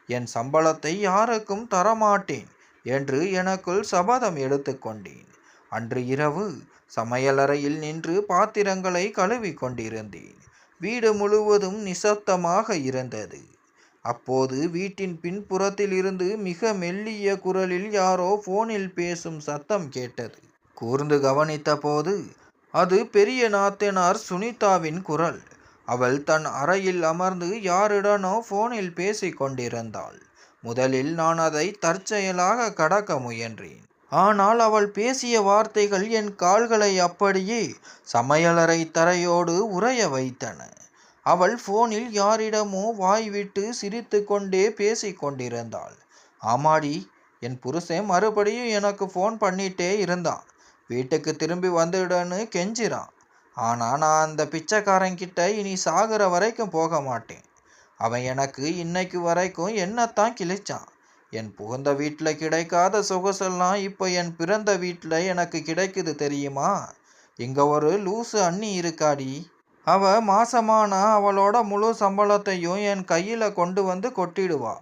என் சம்பளத்தை யாருக்கும் தரமாட்டேன் என்று எனக்குள் சபதம் எடுத்துக்கொண்டேன். அன்று இரவு சமையலறையில் நின்று பாத்திரங்களை கழுவி கொண்டிருந்தேன். வீடு முழுவதும் நிசப்தமாக இருந்தது. அப்போது வீட்டின் பின்புறத்தில் இருந்து மிக மெல்லிய குரலில் யாரோ போனில் பேசும் சத்தம் கேட்டது. கூர்ந்து கவனித்த போது அது பெரிய நாத்தனார் சுனிதாவின் குரல். அவள் தன் அறையில் அமர்ந்து யாருடனோ போனில் பேசிக் கொண்டிருந்தாள். முதலில் நான் அதை தற்செயலாக கடக்க முயன்றேன். ஆனால் அவள் பேசிய வார்த்தைகள் என் கால்களை அப்படியே சமையலறை தரையோடு உறைய வைத்தன. அவள் போனில் யாரிடமோ வாய்விட்டு சிரித்து கொண்டே பேசிக் கொண்டிருந்தாள். ஆமாடி, என் புருஷன் மறுபடியும் எனக்கு ஃபோன் பண்ணிட்டே இருந்தான். வீட்டுக்கு திரும்பி வந்துடுன்னு கெஞ்சிறான். ஆனால் நான் அந்த பிச்சைக்காரங்கிட்ட இனி சாகிற வரைக்கும் போக மாட்டேன். அவன் எனக்கு இன்னைக்கு வரைக்கும் என்னத்தான் கிழிச்சான். என் புகுந்த வீட்டில் கிடைக்காத சொகுசெல்லாம் இப்போ என் பிறந்த வீட்டில் எனக்கு கிடைக்குது தெரியுமா? இங்கே ஒரு லூசு அண்ணி இருக்காடி. அவ மாசமானா அவளோட முழு சம்பளத்தையும் என் கையில் கொண்டு வந்து கொட்டிடுவா.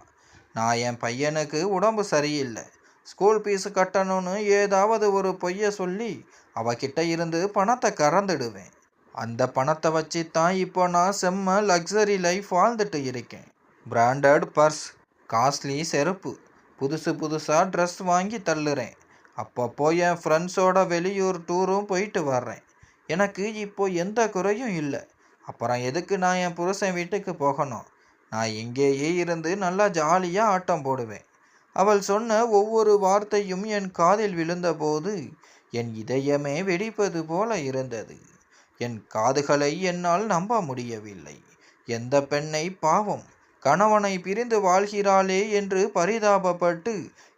நான் என் பையனுக்கு உடம்பு சரியில்லை, ஸ்கூல் ஃபீஸு கட்டணும்னு ஏதாவது ஒரு பொய்யை சொல்லி அவகிட்ட இருந்து பணத்தை கறந்துடுவேன். அந்த பணத்தை வச்சு தான் இப்போ நான் செம்ம லக்ஸரி லைஃப் வாழ்ந்துட்டு இருக்கேன். பிராண்டட் பர்ஸ், காஸ்ட்லி செருப்பு, புதுசு புதுசாக ட்ரெஸ் வாங்கி தள்ளுறேன். அப்பப்போ என் ஃப்ரெண்ட்ஸோட வெளியூர் டூரும் போயிட்டு வர்றேன். எனக்கு இப்போ எந்த குறையும் இல்லை. அப்புறம் எதுக்கு நான் என் புருஷன் வீட்டுக்கு போகணும்? நான் இங்கேயே இருந்து நல்லா ஜாலியாக ஆட்டம் போடுவேன். அவள் சொன்ன ஒவ்வொரு வார்த்தையும் என் காதில் விழுந்தபோது என் இதயமே வெடிப்பது போல இருந்தது. என் காதுகளை என்னால் நம்ப முடியவில்லை. எந்த பெண்ணை பாவம் கணவனை பிரிந்து வாழ்கிறாளே என்று பரிதாபப்பட்டு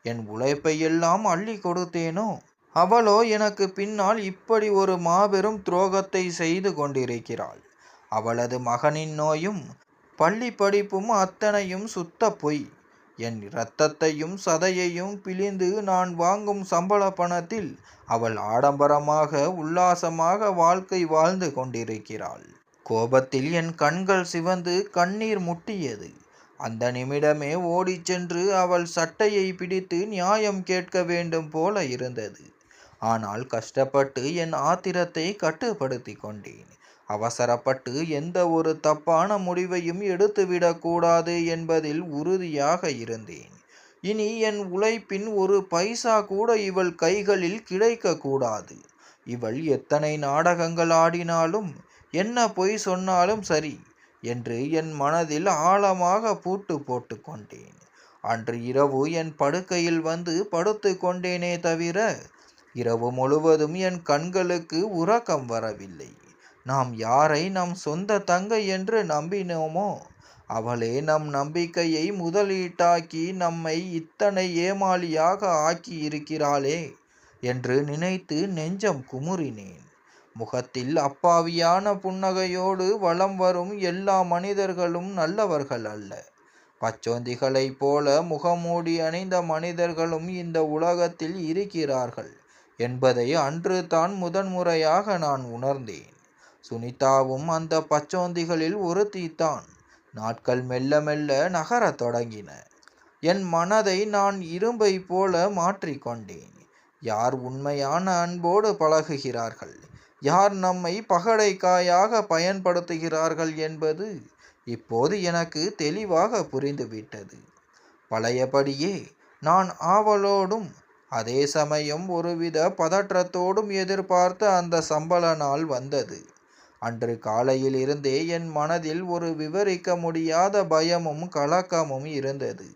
என் உழைப்பை எல்லாம் அள்ளி கொடுத்தேனோ, அவளோ எனக்கு பின்னால் இப்படி ஒரு மாபெரும் துரோகத்தை செய்து கொண்டிருக்கிறாள். அவளது மகனின் நோயும் பள்ளி படிப்பும் அத்தனையும் சுத்த பொய். என் இரத்தத்தையும் சதையையும் பிழிந்து நான் வாங்கும் சம்பள பணத்தில் அவள் ஆடம்பரமாக உல்லாசமாக வாழ்க்கை வாழ்ந்து கொண்டிருக்கிறாள். கோபத்தில் என் கண்கள் சிவந்து கண்ணீர் முட்டியது. அந்த நிமிடமே ஓடிச் சென்று அவள் சட்டையை பிடித்து நியாயம் கேட்க வேண்டும் போல இருந்தது. ஆனால் கஷ்டப்பட்டு என் ஆத்திரத்தை கட்டுப்படுத்தி கொண்டேன். அவசரப்பட்டு எந்த ஒரு தப்பான முடிவையும் எடுத்துவிடக்கூடாது என்பதில் உறுதியாக இருந்தேன். இனி என் உழைப்பின் ஒரு பைசா கூட இவள் கைகளில் கிடைக்கக்கூடாது. இவள் எத்தனை நாடகங்கள் ஆடினாலும் என்ன பொய் சொன்னாலும் சரி என்று என் மனதில் ஆழமாக பூட்டு போட்டு கொண்டேன். அன்று இரவு என் படுக்கையில் வந்து படுத்து கொண்டேனே தவிர இரவு முழுவதும் என் கண்களுக்கு உறக்கம் வரவில்லை. நாம் யாரை நம் சொந்த தங்கை என்று நம்பினோமோ அவளே நம் நம்பிக்கையை முதலீட்டாக்கி நம்மை இத்தனை ஏமாளியாக ஆக்கி இருக்கிறாளே என்று நினைத்து நெஞ்சம் குமுறினேன். முகத்தில் அப்பாவியான புன்னகையோடு வலம் வரும் எல்லா மனிதர்களும் நல்லவர்கள் அல்ல. பச்சோந்திகளைப் போல முகமூடி அணிந்த மனிதர்களும் இந்த உலகத்தில் இருக்கிறார்கள் என்பதை அன்று தான் முதன்முறையாக நான் உணர்ந்தேன். சுனிதாவும் அந்த பச்சோந்திகளில் ஒருத்தித்தான். நாட்கள் மெல்ல மெல்ல நகரத் தொடங்கின. என் மனதை நான் இரும்பை போல மாற்றிக்கொண்டேன். யார் உண்மையான அன்போடு பழகுகிறார்கள், யார் நம்மை பகடைக்காயாக பயன்படுத்துகிறார்கள் என்பது இப்போது எனக்கு தெளிவாக புரிந்துவிட்டது. பழையபடியே நான் ஆவலோடும் அதே சமயம் ஒருவித பதற்றத்தோடும் எதிர்பார்த்த அந்த சம்பள நாள் வந்தது. அன்று காலையில் இருந்தே என் மனதில் ஒரு விவரிக்க முடியாத பயமும் கலக்கமும் இருந்தது.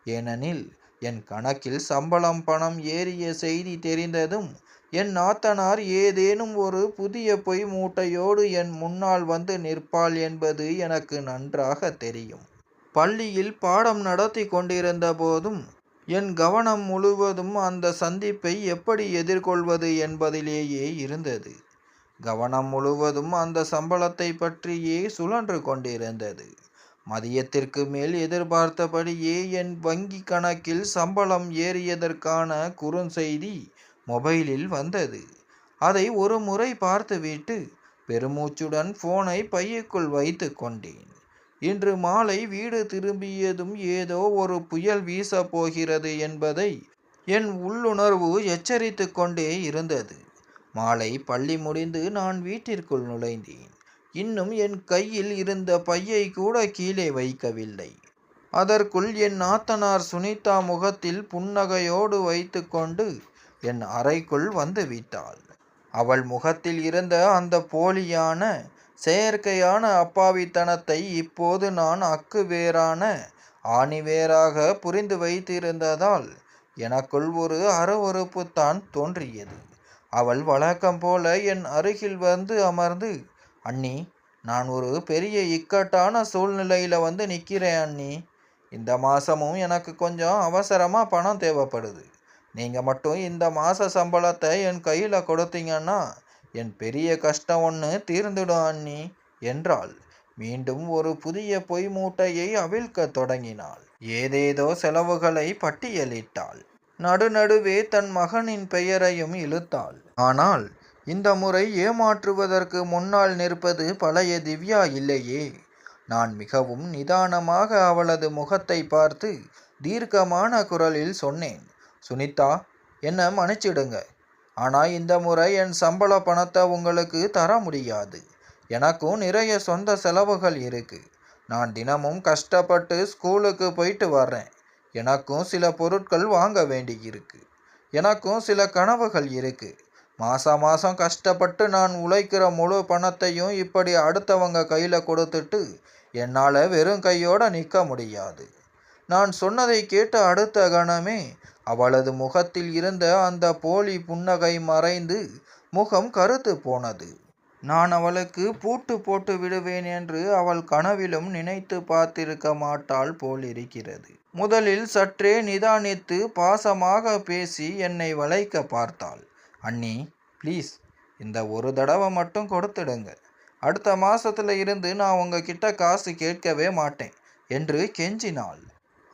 ஏனெனில் என் கணக்கில் சம்பளம் பணம் ஏறிய செய்தி தெரிந்ததும் என் நாத்தனார் ஏதேனும் ஒரு புதிய பொய் மூட்டையோடு என் முன்னால் வந்து நிற்பாள் என்பது எனக்கு நன்றாக தெரியும். பள்ளியில் பாடம் நடத்தி கொண்டிருந்த போதும் என் கவனம் முழுவதும் அந்த சந்திப்பை எப்படி எதிர்கொள்வது என்பதிலேயே இருந்தது. கவனம் முழுவதும் அந்த சம்பளத்தை பற்றியே சுழன்று கொண்டிருந்தது. மதியத்திற்கு மேல் எதிர்பார்த்தபடியே என் வங்கி கணக்கில் சம்பளம் ஏறியதற்கான குறுஞ்செய்தி மொபைலில் வந்தது. அதை ஒரு முறை பார்த்துவிட்டு பெருமூச்சுடன் போனை பையுக்குள் வைத்து கொண்டேன். இன்று மாலை வீடு திரும்பியதும் ஏதோ ஒரு புயல் வீசப் போகிறது என்பதை என் உள்ளுணர்வு எச்சரித்து கொண்டே இருந்தது. மாலை பள்ளி முடிந்து நான் வீட்டிற்குள் நுழைந்தேன். இன்னும் என் கையில் இருந்த பையை கூட கீழே வைக்கவில்லை. அதற்குள் என் நாத்தனார் சுனிதா முகத்தில் புன்னகையோடு வைத்து கொண்டு என் அறைக்குள் வந்து விட்டாள். அவள் முகத்தில் இருந்த அந்த போலியான செயற்கையான அப்பாவித்தனத்தை இப்போது நான் அக்கு வேறான ஆணிவேராக புரிந்து வைத்திருந்ததால் எனக்குள் ஒரு அருவருப்பு தான் தோன்றியது. அவள் வழக்கம் போல என் அருகில் வந்து அமர்ந்து, அண்ணி, நான் ஒரு பெரிய இக்கட்டான சூழ்நிலையில் வந்து நிற்கிறேன் அண்ணி. இந்த மாதமும் எனக்கு கொஞ்சம் அவசரமாக பணம் தேவைப்படுது. நீங்கள் மட்டும் இந்த மாத சம்பளத்தை என் கையில் கொடுத்தீங்கன்னா என் பெரிய கஷ்டம் ஒன்று தீர்ந்துடும் அண்ணி என்றாள். மீண்டும் ஒரு புதிய பொய் மூட்டையை அவிழ்க்க தொடங்கினாள். ஏதேதோ செலவுகளை பட்டியலிட்டாள். நடுநடுவே தன் மகனின் பெயரையும் இழுத்தாள். ஆனால் இந்த முறை ஏமாற்றுவதற்கு முன்னால் நிற்பது பழைய திவ்யா இல்லையே. நான் மிகவும் நிதானமாக அவளது முகத்தை பார்த்து தீர்க்கமான குரலில் சொன்னேன், சுனிதா, என்ன மன்னிச்சிடுங்க. ஆனால் இந்த முறை என் சம்பள பணத்தை உங்களுக்கு தர முடியாது. எனக்கும் நிறைய சொந்த செலவுகள் இருக்கு. நான் தினமும் கஷ்டப்பட்டு ஸ்கூலுக்கு போயிட்டு வர்றேன். எனக்கும் சில பொருட்கள் வாங்க வேண்டியிருக்கு. எனக்கும் சில கனவுகள் இருக்கு. மாதம் கஷ்டப்பட்டு நான் உழைக்கிற முழு பணத்தையும் இப்படி அடுத்தவங்க கையில் கொடுத்துட்டு என்னால் வெறும் கையோடு நிற்க முடியாது. நான் சொன்னதை கேட்ட அடுத்த கணமே அவளது முகத்தில் இருந்த அந்த போலி புன்னகை மறைந்து முகம் கருத்து போனது. நான் அவளுக்கு பூட்டு போட்டு விடுவேன் என்று அவள் கனவிலும் நினைத்து பார்த்திருக்க மாட்டாள் போலிருக்கிறது. முதலில் சற்றே நிதானித்து பாசமாக பேசி என்னை வளைக்க பார்த்தாள். அண்ணி, ப்ளீஸ், இந்த ஒரு தடவை மட்டும் கொடுத்துடுங்க. அடுத்த மாசத்துல இருந்து நான் உங்ககிட்ட காசு கேட்கவே மாட்டேன் என்று கெஞ்சினாள்.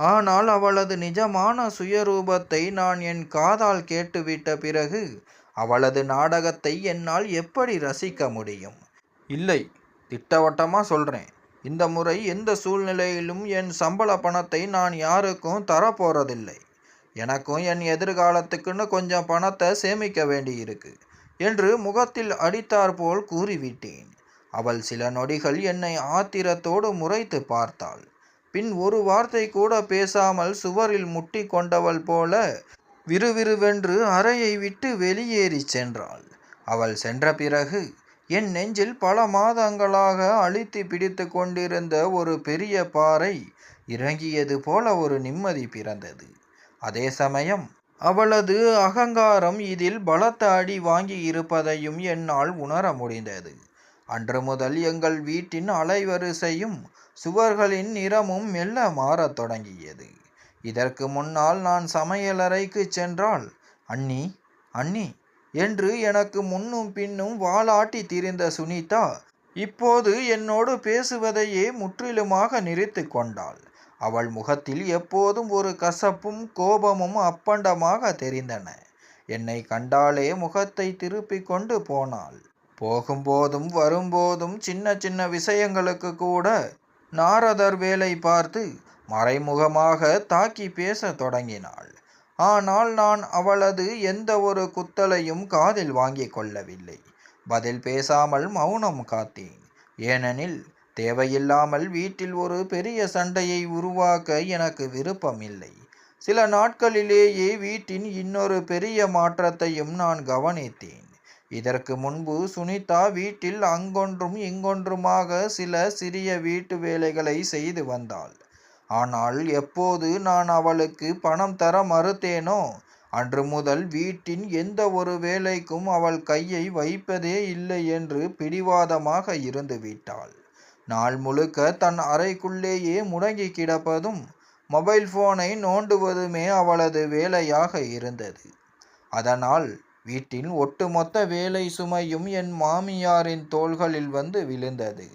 ஆனால் அவளது நிஜமான சுயரூபத்தை நான் என் காதால் கேட்டுவிட்ட பிறகு அவளது நாடகத்தை என்னால் எப்படி ரசிக்க முடியும்? இல்லை, திட்டவட்டமாக சொல்கிறேன், இந்த முறை எந்த சூழ்நிலையிலும் என் சம்பள பணத்தை நான் யாருக்கும் தரப்போறதில்லை. எனக்கும் என் எதிர்காலத்துக்குன்னு கொஞ்சம் பணத்தை சேமிக்க வேண்டியிருக்கு என்று முகத்தில் அடித்தாற்போல் கூறிவிட்டேன். அவள் சில நொடிகள் என்னை ஆத்திரத்தோடு முறைத்து பார்த்தாள். பின் ஒரு வார்த்தை கூட பேசாமல் சுவரில் முட்டி கொண்டவள் போல விறுவிறுவென்று அறையை விட்டு வெளியேறி சென்றாள். அவள் சென்ற பிறகு என் நெஞ்சில் பல மாதங்களாக அழுத்தி பிடித்து கொண்டிருந்த ஒரு பெரிய பாறை இறங்கியது போல ஒரு நிம்மதி பிறந்தது. அதே சமயம் அவளது அகங்காரம் இதில் பலத்த அடி வாங்கி இருப்பதையும் என்னால் உணர முடிந்தது. அன்று முதல் எங்கள் வீட்டின் அலைவரிசையும் சுவர்களின் நிறமும் மெல்ல மாறத் தொடங்கியது. இதற்கு முன்னால் நான் சமையலறைக்கு சென்றால் அண்ணி, அண்ணி என்று எனக்கு முன்னும் பின்னும் வாலாட்டி திரிந்த சுனிதா இப்போது என்னோடு பேசுவதையே முற்றிலுமாக நிறுத்தி கொண்டாள். அவள் முகத்தில் எப்போதும் ஒரு கசப்பும் கோபமும் அப்பண்டமாக தெரிந்தன. என்னை கண்டாலே முகத்தை திருப்பி கொண்டு போனாள். போகும்போதும் வரும்போதும் சின்ன சின்ன விஷயங்களுக்கு கூட நாரதர் வேலை பார்த்து மறைமுகமாக தாக்கி பேச தொடங்கினாள். ஆனால் நான் அவளது எந்த ஒரு குத்தலையும் காதில் வாங்கி கொள்ளவில்லை. பதில் பேசாமல் மௌனம் காத்தேன். ஏனெனில் தேவையில்லாமல் வீட்டில் ஒரு பெரிய சண்டையை உருவாக்க எனக்கு விருப்பமில்லை. சில நாட்களிலேயே வீட்டின் இன்னொரு பெரிய மாற்றத்தையும் நான் கவனித்தேன். இதற்கு முன்பு சுனிதா வீட்டில் அங்கொன்றும் இங்கொன்றுமாக சில சிறிய வீட்டு வேலைகளை செய்து வந்தாள். ஆனால் எப்போது நான் அவளுக்கு பணம் தர மறுத்தேனோ அன்று முதல் வீட்டின் எந்த ஒரு வேலைக்கும் அவள் கையை வைப்பதே இல்லை என்று பிடிவாதமாக இருந்து விட்டாள். நாள் முழுக்க தன் அறைக்குள்ளேயே முடங்கி கிடப்பதும் மொபைல் போனை நோண்டுவதுமே அவளது வேலையாக இருந்தது. அதனால் வீட்டின் ஒட்டுமொத்த வேலை சுமையும் என் மாமியாரின் தோள்களில் வந்து விழுந்தது.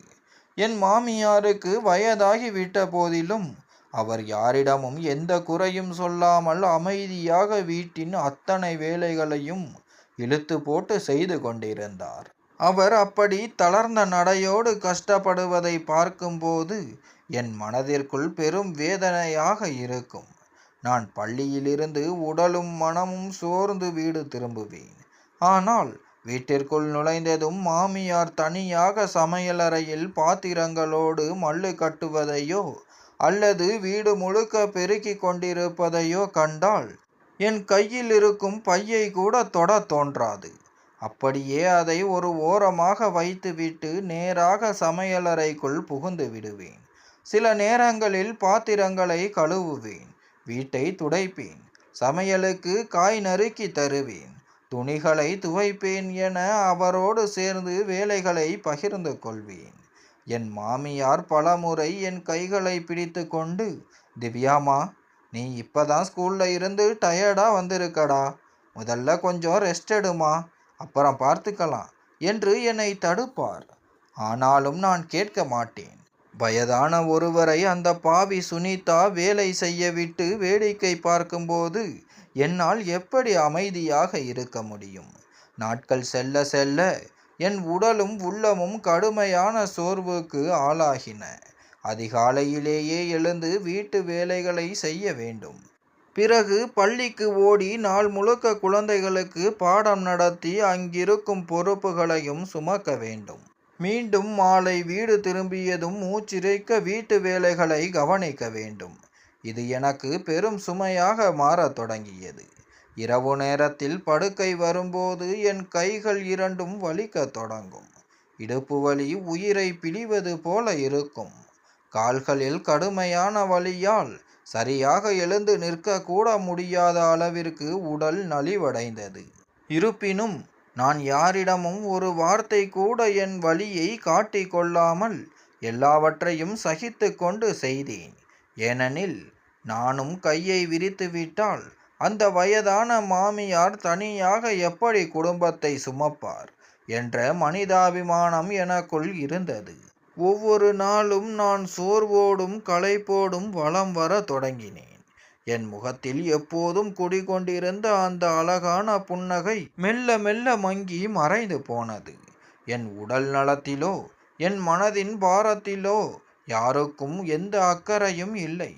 என் மாமியாருக்கு வயதாகி விட்ட போதிலும் அவர் யாரிடமும் எந்த குறையும் சொல்லாமல் அமைதியாக வீட்டின் அத்தனை வேலைகளையும் இழுத்து போட்டு செய்து கொண்டிருந்தார். அவர் அப்படி தளர்ந்த நடையோடு கஷ்டப்படுவதை பார்க்கும்போது என் மனதிற்குள் பெரும் வேதனையாக இருக்கும். நான் பள்ளியிலிருந்து உடலும் மனமும் சோர்ந்து வீடு திரும்புவேன். ஆனால் வீட்டிற்குள் நுழைந்ததும் மாமியார் தனியாக சமையலறையில் பாத்திரங்களோடு மல்லு கட்டுவதையோ அல்லது வீடு முழுக்க பெருக்கிக் கொண்டிருப்பதையோ கண்டால் என் கையில் இருக்கும் பையை கூட தொடத் தோன்றாது. அப்படியே அதை ஒரு ஓரமாக வைத்துவிட்டு நேராக சமையலறைக்குள் புகுந்து விடுவேன். சில நேரங்களில் பாத்திரங்களை கழுவுவேன், வீட்டை துடைப்பேன், சமையலுக்கு காய் நறுக்கி தருவேன், துணிகளை துவைப்பேன் என அவரோடு சேர்ந்து வேலைகளை பகிர்ந்து கொள்வேன். என் மாமியார் பலமுறை என் கைகளை பிடித்து கொண்டு, திவ்யாம்மா, நீ இப்பதான் ஸ்கூல்ல இருந்து டயர்டா வந்திருக்கடா, முதல்ல கொஞ்சம் ரெஸ்ட் எடுமா, அப்புறம் பார்த்துக்கலாம் என்று என்னை தடுப்பார். ஆனாலும் நான் கேட்க மாட்டேன். வயதான ஒருவரை அந்த பாவி சுனிதா வேலை செய்ய விட்டு வேடிக்கை பார்க்கும்போது என்னால் எப்படி அமைதியாக இருக்க முடியும்? நாட்கள் செல்ல செல்ல என் உடலும் உள்ளமும் கடுமையான சோர்வுக்கு ஆளாகின. அதிகாலையிலேயே எழுந்து வீட்டு வேலைகளை செய்ய வேண்டும். பிறகு பள்ளிக்கு ஓடி நாள் முழுக்க குழந்தைகளுக்கு பாடம் நடத்தி அங்கிருக்கும் பொறுப்புகளையும் சுமக்க வேண்டும். மீண்டும் மாலை வீடு திரும்பியதும் மூச்சிறைக்க வீட்டு வேலைகளை கவனிக்க வேண்டும். இது எனக்கு பெரும் சுமையாக மாறத் தொடங்கியது. இரவு நேரத்தில் படுக்கை வரும்போது என் கைகள் இரண்டும் வலிக்கத் தொடங்கும். இடுப்பு வலி உயிரை பிழிவது போல இருக்கும். கால்களில் கடுமையான வலியால் சரியாக எழுந்து நிற்க கூட முடியாத அளவிற்கு உடல் நலிவடைந்தது. இருப்பினும் நான் யாரிடமும் ஒரு வார்த்தை கூட என் வலியை காட்டிக் கொள்ளாமல் எல்லாவற்றையும் சகித்து கொண்டு செய்தேன். ஏனெனில் நானும் கையை விரித்துவிட்டால் அந்த வயதான மாமியார் தனியாக எப்படி குடும்பத்தை சுமப்பார் என்ற மனிதாபிமானம் எனக்குள் இருந்தது. ஒவ்வொரு நாளும் நான் சோர்வோடும் களைப்போடும் வலம் வர தொடங்கினேன். என் முகத்தில் எப்போதும் குடிகொண்டிருந்த அந்த அழகான புன்னகை மெல்ல மெல்ல மங்கி மறைந்து போனது. என் உடல் நலத்திலோ என் மனதின் பாரத்திலோ யாருக்கும் எந்த அக்கறையும் இல்லை.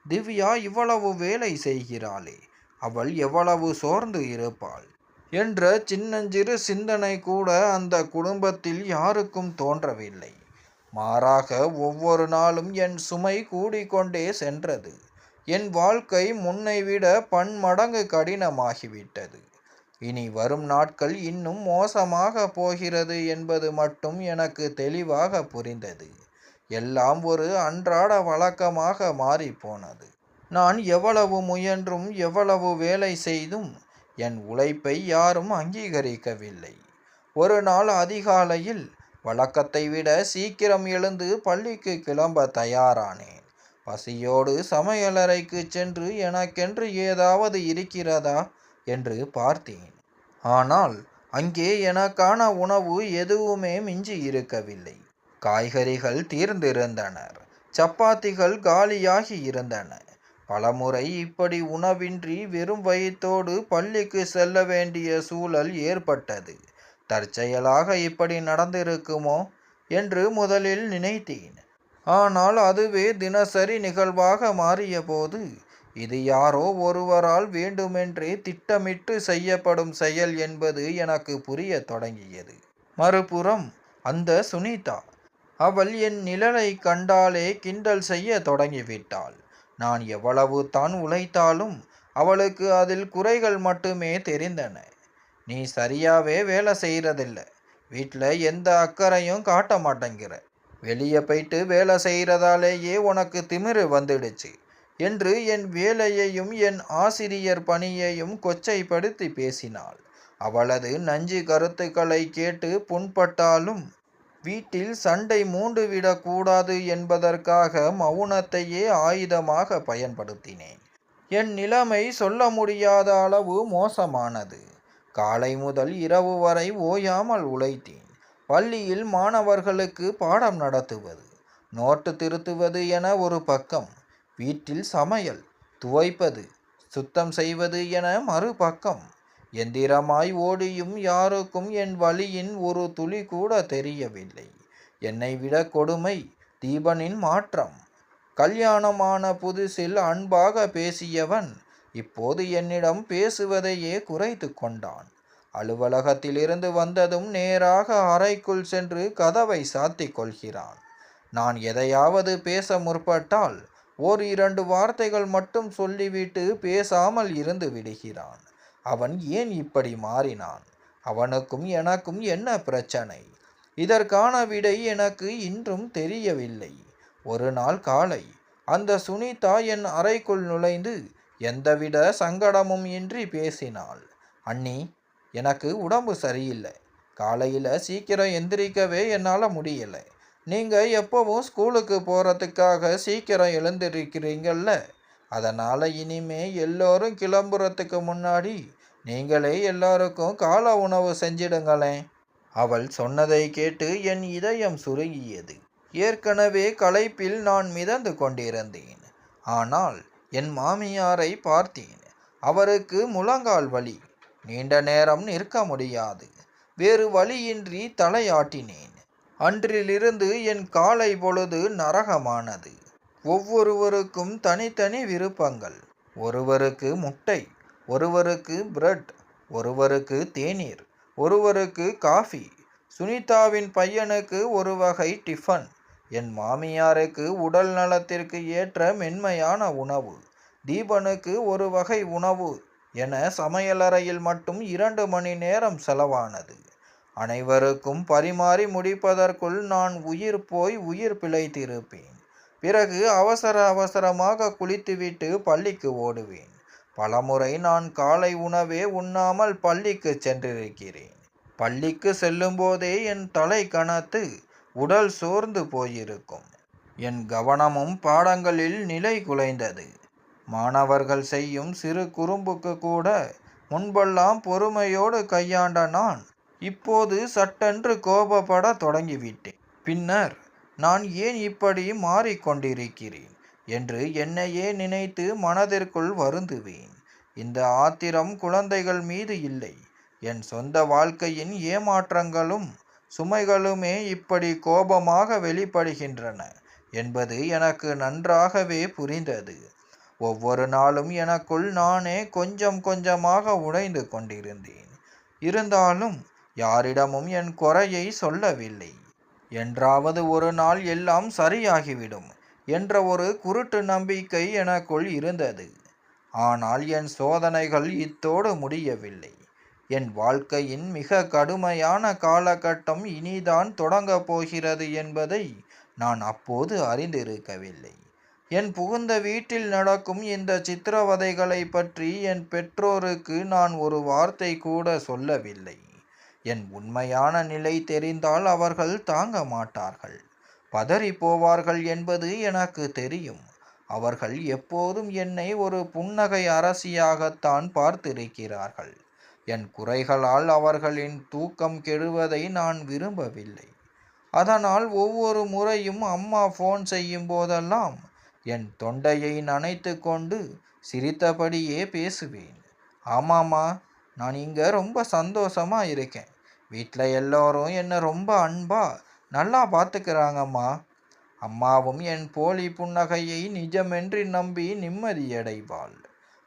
திவ்யா இவ்வளவு வேலை செய்கிறாளே, அவள் எவ்வளவு சோர்ந்து இருப்பாள் என்ற சின்னஞ்சிறு சிந்தனை கூட அந்த குடும்பத்தில் யாருக்கும் தோன்றவில்லை. மாறாக ஒவ்வொரு நாளும் என் சுமை கூடிக்கொண்டே சென்றது. என் வாழ்க்கை முன்னைவிட பன்மடங்கு கடினமாகிவிட்டது. இனி வரும் நாட்கள் இன்னும் மோசமாக போகிறது என்பது மட்டும் எனக்கு தெளிவாக புரிந்தது. எல்லாம் ஒரு அன்றாட வழக்கமாக மாறிப்போனது. நான் எவ்வளவு முயன்றும் எவ்வளவு வேலை செய்தும் என் உழைப்பை யாரும் அங்கீகரிக்கவில்லை. ஒரு நாள் அதிகாலையில் வழக்கத்தை விட சீக்கிரம் எழுந்து பள்ளிக்கு கிளம்ப தயாரானேன். பசியோடு சமையலறைக்கு சென்று எனக்கென்று ஏதாவது இருக்கிறதா என்று பார்த்தேன். ஆனால் அங்கே எனக்கான உணவு எதுவுமே மிஞ்சி இருக்கவில்லை. காய்கறிகள் தீர்ந்திருந்தனர், சப்பாத்திகள் காலியாகி இருந்தன. பலமுறை இப்படி உணவின்றி வெறும் வயிற்றோடு பள்ளிக்கு செல்ல வேண்டிய சூழல் ஏற்பட்டது. தற்செயலாக இப்படி நடந்திருக்குமோ என்று முதலில் நினைத்தேன். ஆனால் அதுவே தினசரி நிகழ்வாக மாறியபோது இது யாரோ ஒருவரால் வேண்டுமென்றே திட்டமிட்டு செய்யப்படும் செயல் என்பது எனக்கு புரிய தொடங்கியது. மறுபுறம் அந்த சுனிதா, அவள் என் நிழலை கண்டாலே கிண்டல் செய்ய தொடங்கிவிட்டாள். நான் எவ்வளவு தான் உழைத்தாலும் அவளுக்கு அதில் குறைகள் மட்டுமே தெரிந்தன. நீ சரியாவே வேலை செய்கிறதில்ல, வீட்டில் எந்த அக்கறையும் காட்ட மாட்டேங்கிற, வெளியே போயிட்டு வேலை செய்கிறதாலேயே உனக்கு திமிரு வந்துடுச்சு என்று என் வேலையையும் என் ஆசிரியர் பணியையும் கொச்சைப்படுத்தி பேசினாள். அவளது நஞ்சு கருத்துக்களை கேட்டு புண்பட்டாலும் வீட்டில் சண்டை மூண்டுவிடக்கூடாது என்பதற்காக மௌனத்தையே ஆயுதமாக பயன்படுத்தினேன். என் நிலைமை சொல்ல முடியாத அளவு மோசமானது. காலை முதல் இரவு வரை ஓயாமல் உழைத்தேன். பள்ளியில் மாணவர்களுக்கு பாடம் நடத்துவது, நோட்டு திருத்துவது என ஒரு பக்கம், வீட்டில் சமையல், துவைப்பது, சுத்தம் செய்வது என மறுபக்கம். எந்திரமாய் ஓடியும் யாருக்கும் என் வலியின் ஒரு துளி கூட தெரியவில்லை. என்னை விட கொடுமை தீபனின் மாற்றம். கல்யாணமான புதுசில் அன்பாக பேசியவன் இப்போது என்னிடம் பேசுவதையே குறைத்து கொண்டான். அலுவலகத்திலிருந்து வந்ததும் நேராக அறைக்குள் சென்று கதவை சாத்திக் கொள்கிறான். நான் எதையாவது பேச முற்பட்டால் ஓர் 2 வார்த்தைகள் மட்டும் சொல்லிவிட்டு பேசாமல் இருந்து விடுகிறான். அவன் ஏன் இப்படி மாறினான்? அவனுக்கும் எனக்கும் என்ன பிரச்சனை? இதற்கான விடை எனக்கு இன்றும் தெரியவில்லை. ஒரு நாள் காலை அந்த சுனிதா என் அறைக்குள் நுழைந்து எந்தவித சங்கடமும் இன்றி பேசினாள். அண்ணி, எனக்கு உடம்பு சரியில்லை. காலையில் சீக்கிரம் எந்திரிக்கவே என்னால் முடியலை. நீங்கள் எப்போவும் ஸ்கூலுக்கு போகிறதுக்காக சீக்கிரம் எழுந்திருக்கிறீங்கள்ல, அதனால் இனிமே எல்லோரும் கிளம்புறதுக்கு முன்னாடி நீங்களே எல்லாருக்கும் காலை உணவு செஞ்சிடுங்களேன். அவள் சொன்னதை கேட்டு என் இதயம் சுருங்கியது. ஏற்கனவே களைப்பில் நான் மிதந்து கொண்டிருந்தேன். ஆனால் என் மாமியாரை பார்த்தேன். அவருக்கு முழங்கால் வலி. நீண்ட நேரம் நிற்க முடியாது. வேறு வழியின்றி தலையாட்டினேன். அன்றிலிருந்து என் காலை பொழுது நரகமானது. ஒவ்வொருவருக்கும் தனித்தனி விருப்பங்கள். ஒருவருக்கு முட்டை, ஒருவருக்கு பிரெட், ஒருவருக்கு தேநீர், ஒருவருக்கு காஃபி. சுனிதாவின் பையனுக்கு ஒரு வகை டிஃபன். என் மாமியாருக்கு உடல் நலத்திற்கு ஏற்ற மென்மையான உணவு. தீபனுக்கு ஒரு வகை உணவு என சமையலறையில் மட்டும் 2 மணி நேரம் செலவானது. அனைவருக்கும் பரிமாறி முடிப்பதற்குள் நான் உயிர் போய் உயிர் பிழைத்திருப்பேன். பிறகு அவசரமாக குளித்துவிட்டு பள்ளிக்கு ஓடுவேன். பலமுறை நான் காலை உணவே உண்ணாமல் பள்ளிக்கு சென்றிருக்கிறேன். பள்ளிக்கு செல்லும்போதே என் தலை கனத்து உடல் சோர்ந்து போயிருக்கும். என் கவனமும் பாடங்களில் நிலை குலைந்தது. மாணவர்கள் செய்யும் சிறு குறும்புக்கு கூட முன்பெல்லாம் பொறுமையோடு கையாண்ட நான் இப்போது சட்டென்று கோபப்பட தொடங்கிவிட்டேன். பின்னர் நான் ஏன் இப்படி மாறிக்கொண்டிருக்கிறேன் என்று என்னையே நினைத்து மனதிற்குள் வருந்துவேன். இந்த ஆத்திரம் குழந்தைகள் மீது இல்லை, என் சொந்த வாழ்க்கையின் ஏமாற்றங்களும் சுமைகளுமே இப்படி கோபமாக வெளிப்படுகின்றன என்பது எனக்கு நன்றாகவே புரிந்தது. ஒவ்வொரு நாளும் எனக்குள் நானே கொஞ்சம் கொஞ்சமாக உடைந்து கொண்டிருந்தேன். இருந்தாலும் யாரிடமும் என் குறையை சொல்லவில்லை. என்றாவது ஒரு நாள் எல்லாம் சரியாகிவிடும் என்ற ஒரு குருட்டு நம்பிக்கை எனக்குள் இருந்தது. ஆனால் என் சோதனைகள் இத்தோடு முடியவில்லை. என் வாழ்க்கையின் மிக கடுமையான காலகட்டம் இனிதான் தொடங்கப் போகிறது என்பதை நான் அப்போது அறிந்திருக்கவில்லை. என் புகுந்த வீட்டில் நடக்கும் இந்த சித்திரவதைகளை பற்றி என் பெற்றோருக்கு நான் ஒரு வார்த்தை கூட சொல்லவில்லை. என் உண்மையான நிலை தெரிந்தால் அவர்கள் தாங்க மாட்டார்கள், பதறி போவார்கள் என்பது எனக்கு தெரியும். அவர்கள் எப்போதும் என்னை ஒரு புன்னகை அரசியாகத்தான் பார்த்திருக்கிறார்கள். என் குறைகளால் அவர்களின் தூக்கம் கெடுவதை நான் விரும்பவில்லை. அதனால் ஒவ்வொரு முறையும் அம்மா ஃபோன் செய்யும் போதெல்லாம் என் தொண்டையை நனைத்து கொண்டு சிரித்தபடியே பேசுவேன். ஆமாம்மா, நான் இங்கே ரொம்ப சந்தோஷமாக இருக்கேன். வீட்டில் எல்லோரும் என்னை ரொம்ப நல்லா பார்த்துக்கிறாங்கம்மா. அம்மாவும் என் போலி புன்னகையை நிஜமென்று நம்பி நிம்மதியடைவாள்.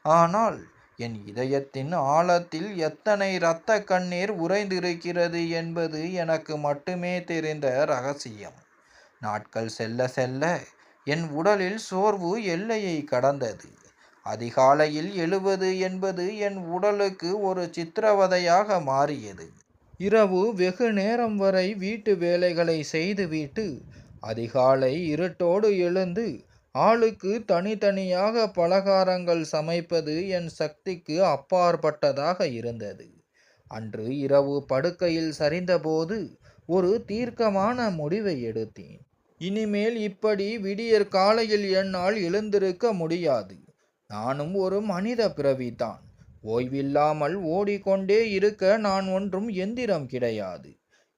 ஆனால் என் இதயத்தின் ஆழத்தில் எத்தனை இரத்த கண்ணீர் உறைந்திருக்கிறது என்பது எனக்கு மட்டுமே தெரிந்த ரகசியம். நாட்கள் செல்ல செல்ல என் உடலில் சோர்வு எல்லையை கடந்தது. அதிகாலையில் எழுவது என்பது என் உடலுக்கு ஒரு சித்திரவதையாக மாறியது. இரவு வெகு நேரம் வரை வீட்டு வேலைகளை செய்துவிட்டு அதிகாலை இருட்டோடு எழுந்து ஆளுக்கு தனித்தனியாக பலகாரங்கள் சமைப்பது என் சக்திக்கு அப்பாற்பட்டதாக இருந்தது. அன்று இரவு படுக்கையில் சரிந்தபோது ஒரு தீர்க்கமான முடிவை எடுத்தேன். இனிமேல் இப்படி விடியற் காலையில் என்னால் எழுந்திருக்க முடியாது. நானும் ஒரு மனித பிறவிதான். ஓய்வில்லாமல் ஓடிக்கொண்டே இருக்க நான் ஒன்றும் எந்திரம் கிடையாது.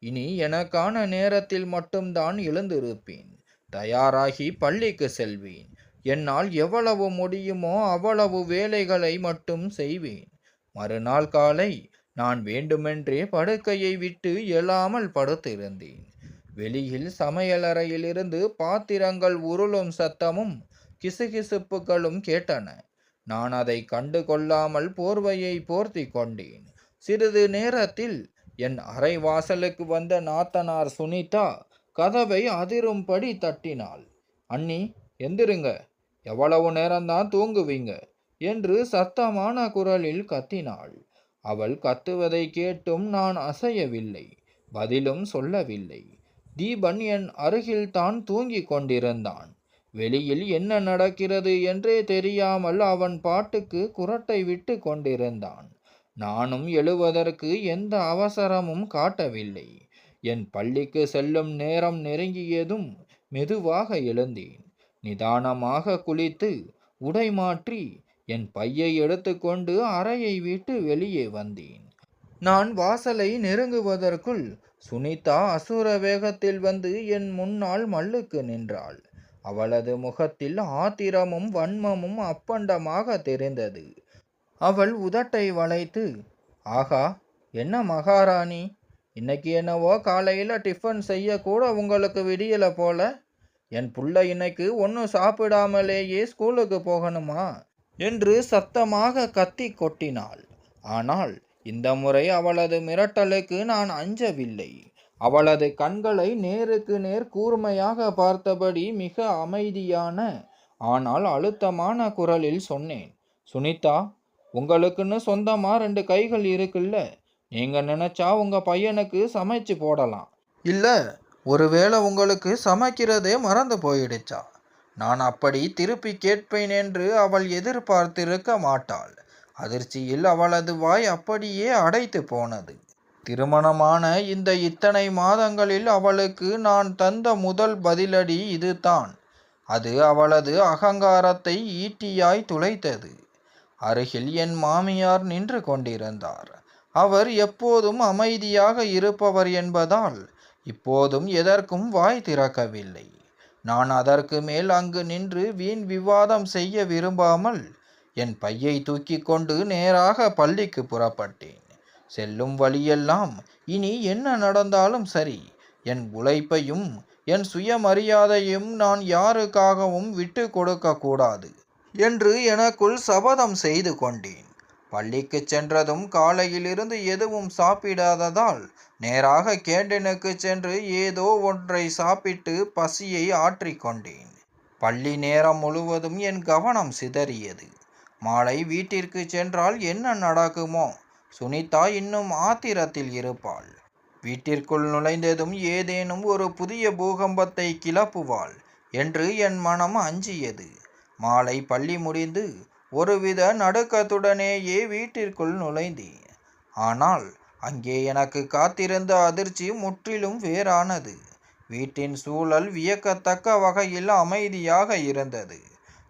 இனி எனக்கான நேரத்தில் மட்டும்தான் எழுந்திருப்பேன். தயாராகி பள்ளிக்கு செல்வேன். என்னால் எவ்வளவு முடியுமோ அவ்வளவு வேலைகளை மட்டும் செய்வேன். மறுநாள் காலை நான் வேண்டுமென்றே படுக்கையை விட்டு எழாமல் படுத்திருந்தேன். வெளியில் சமையலறையிலிருந்து பாத்திரங்கள் உருளும் சத்தமும் கிசுகிசுப்புகளும் கேட்டன. நான் அதை கண்டு கொள்ளாமல் போர்வையை போர்த்தி கொண்டேன். சிறிது நேரத்தில் என் அறை வாசலுக்கு வந்த நாத்தனார் சுனிதா கதவை அதிரும்படி தட்டினாள். அண்ணி, எந்திருங்க, எவ்வளவு நேரம்தான் தூங்குவீங்க என்று சத்தமான குரலில் கத்தினாள். அவள் கத்துவதை கேட்டும் நான் அசையவில்லை, பதிலும் சொல்லவில்லை. தீபன் என் அருகில் தான் தூங்கிக் கொண்டிருந்தான். வெளியில் என்ன நடக்கிறது என்றே தெரியாமல் அவன் பாட்டுக்கு குரட்டை விட்டு கொண்டிருந்தான். நானும் எழுவதற்கு எந்த அவசரமும் காட்டவில்லை. என் பள்ளிக்கு செல்லும் நேரம் நெருங்கியதும் மெதுவாக எழுந்தேன். நிதானமாக குளித்து உடை மாற்றி என் பையை எடுத்துக்கொண்டு அறையை விட்டு வெளியே வந்தேன். நான் வாசலை நெருங்குவதற்குள் சுனிதா அசுர வேகத்தில் வந்து என் முன்னால் மல்லுக்கு நின்றாள். அவளது முகத்தில் ஆத்திரமும் வன்மமும் அப்பண்டமாக தெரிந்தது. அவள் உதட்டை வளைத்து, ஆகா, என்ன மகாராணி, இன்னைக்கு என்னவோ காலையில் டிஃபன் செய்ய கூட உங்களுக்கு விடியலை போல. என் புள்ள இன்னைக்கு ஒன்றும் சாப்பிடாமலேயே ஸ்கூலுக்கு போகணுமா என்று சத்தமாக கத்தி கொட்டினாள். ஆனால் இந்த முறை அவளது மிரட்டலுக்கு நான் அஞ்சவில்லை. அவளது கண்களை நேருக்கு நேர் கூர்மையாக பார்த்தபடி மிக அமைதியான ஆனால் அழுத்தமான குரலில் சொன்னேன், சுனிதா, உங்களுக்குன்னு சொந்தமா 2 கைகள் இருக்குல்ல. நீங்க நினைச்சா உங்க பையனுக்கு சமைச்சு போடலாம். இல்ல, ஒருவேளை உங்களுக்கு சமைக்கிறதே மறந்து போயிடுச்சா? நான் அப்படி திருப்பி கேட்பேன் என்று அவள் எதிர்பார்த்திருக்க மாட்டாள். அதிர்ச்சியில் அவளது வாய் அப்படியே அடைத்து போனது. திருமணமான இந்த இத்தனை மாதங்களில் அவளுக்கு நான் தந்த முதல் பதிலடி இதுதான். அது அவளது அகங்காரத்தை ஈட்டியாய் துளைத்தது. அருகில் என் மாமியார் நின்று கொண்டிருந்தார். அவர் எப்போதும் அமைதியாக இருப்பவர் என்பதால் இப்போதும் எதற்கும் வாய் திறக்கவில்லை. நான் அதற்கு மேல் அங்கு நின்று வீண் விவாதம் செய்ய விரும்பாமல் என் பையை தூக்கி கொண்டு நேராக பள்ளிக்கு புறப்பட்டேன். செல்லும் வழியெல்லாம் இனி என்ன நடந்தாலும் சரி, என் உழைப்பையும் என் சுயமரியாதையும் நான் யாருக்காகவும் விட்டு கொடுக்க கூடாது என்று எனக்குள் சபதம் செய்து கொண்டேன். பள்ளிக்கு சென்றதும் காலையிலிருந்து எதுவும் சாப்பிடாததால் நேராக கேண்டீனுக்கு சென்று ஏதோ ஒன்றை சாப்பிட்டு பசியை ஆற்றிக்கொண்டேன். பள்ளி நேரம் முழுவதும் என் கவனம் சிதறியது. மாலை வீட்டிற்கு சென்றால் என்ன நடக்குமோ? சுனிதா இன்னும் ஆத்திரத்தில் இருப்பாள். வீட்டிற்குள் நுழைந்ததும் ஏதேனும் ஒரு புதிய பூகம்பத்தை கிளப்புவாள் என்று என் மனம் அஞ்சியது. மாலை பள்ளி முடிந்து ஒருவித நடுக்கத்துடனேயே வீட்டிற்குள் நுழைந்தேன். ஆனால் அங்கே எனக்கு காத்திருந்த அதிர்ச்சி முற்றிலும் வேறானது. வீட்டின் சூழல் வியக்கத்தக்க வகையில் அமைதியாக இருந்தது.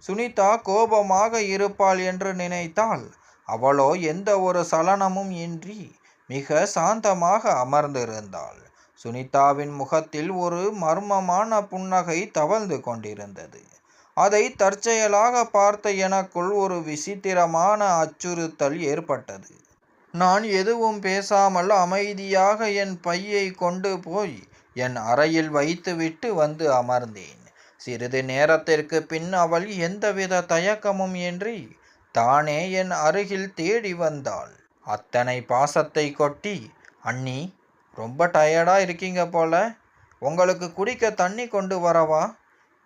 சுனிதா கோபமாக இருப்பாள் என்று நினைத்தால் அவளோ எந்த ஒரு சலனமும் இன்றி மிக சாந்தமாக அமர்ந்திருந்தாள். சுனிதாவின் முகத்தில் ஒரு மர்மமான புன்னகை தவழ்ந்து கொண்டிருந்தது. அதை தற்செயலாக பார்த்த எனக்குள் ஒரு விசித்திரமான அச்சுறுத்தல் ஏற்பட்டது. நான் எதுவும் பேசாமல் அமைதியாக என் பையை கொண்டு போய் என் அறையில் வைத்துவிட்டு வந்து அமர்ந்தேன். சிறிது நேரத்திற்கு பின் அவள் எந்தவித தயக்கமும் இன்றி தானே என் அருகில் தேடி வந்தாள். அத்தனை பாசத்தை கொட்டி, அண்ணி, ரொம்ப டயர்டா இருக்கீங்க போல, உங்களுக்கு குடிக்க தண்ணி கொண்டு வரவா,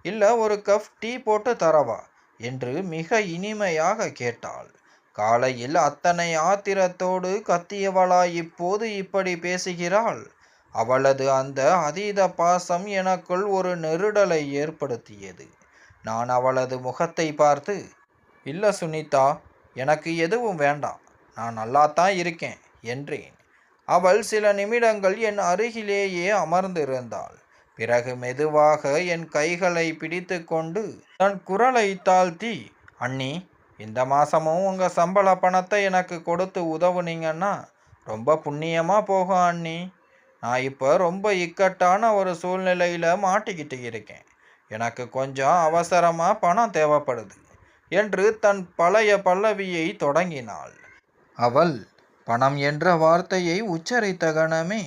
இல்லை ஒரு கப் டீ போட்டு தரவா என்று மிக இனிமையாக கேட்டாள். காலையில் அத்தனை ஆத்திரத்தோடு கத்தியவளா இப்போது இப்படி பேசுகிறாள்? அவளது அந்த அதீத பாசம் எனக்குள் ஒரு நெருடலை ஏற்படுத்தியது. நான் அவளது முகத்தை பார்த்து, இல்லை சுனிதா, எனக்கு எதுவும் வேண்டாம், நான் நல்லாத்தான் இருக்கேன் என்றேன். அவள் சில நிமிடங்கள் என் அருகிலேயே அமர்ந்திருந்தாள். பிறகு மெதுவாக என் கைகளை பிடித்து கொண்டு தன் குரலை தாழ்த்தி, அண்ணி, இந்த மாதமும் உங்கள் சம்பள பணத்தை எனக்கு கொடுத்து உதவுனீங்கன்னா ரொம்ப புண்ணியமாக போகும் அண்ணி. நான் இப்போ ரொம்ப இக்கட்டான ஒரு சூழ்நிலையில் மாட்டிக்கிட்டு இருக்கேன். எனக்கு கொஞ்சம் அவசரமாக பணம் தேவைப்படுது என்று தன் பழைய பல்லவியை தொடங்கினாள். அவள் பணம் என்ற வார்த்தையை உச்சரித்த கணமே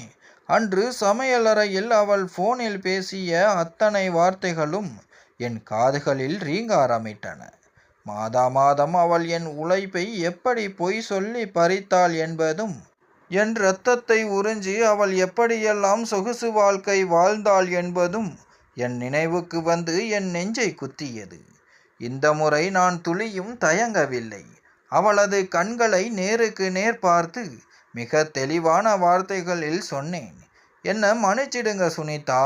அன்று சமையலறையில் அவள் போனில் பேசிய அத்தனை வார்த்தைகளும் என் காதுகளில் ரீங்காரமிட்டன. மாதா மாதம் அவள் என் உழைப்பை எப்படி பொய் சொல்லி பறித்தாள் என்பதும், என் இரத்தத்தை உறிஞ்சி அவள் எப்படியெல்லாம் சொகுசு வாழ்க்கை வாழ்ந்தாள் என்பதும் என் நினைவுக்கு வந்து என் நெஞ்சை குத்தியது. இந்த முறை நான் துளியும் தயங்கவில்லை. அவளது கண்களை நேருக்கு நேர் பார்த்து மிக தெளிவான வார்த்தைகளில் சொன்னேன், என்ன மன்னிச்சிடுங்க சுனிதா.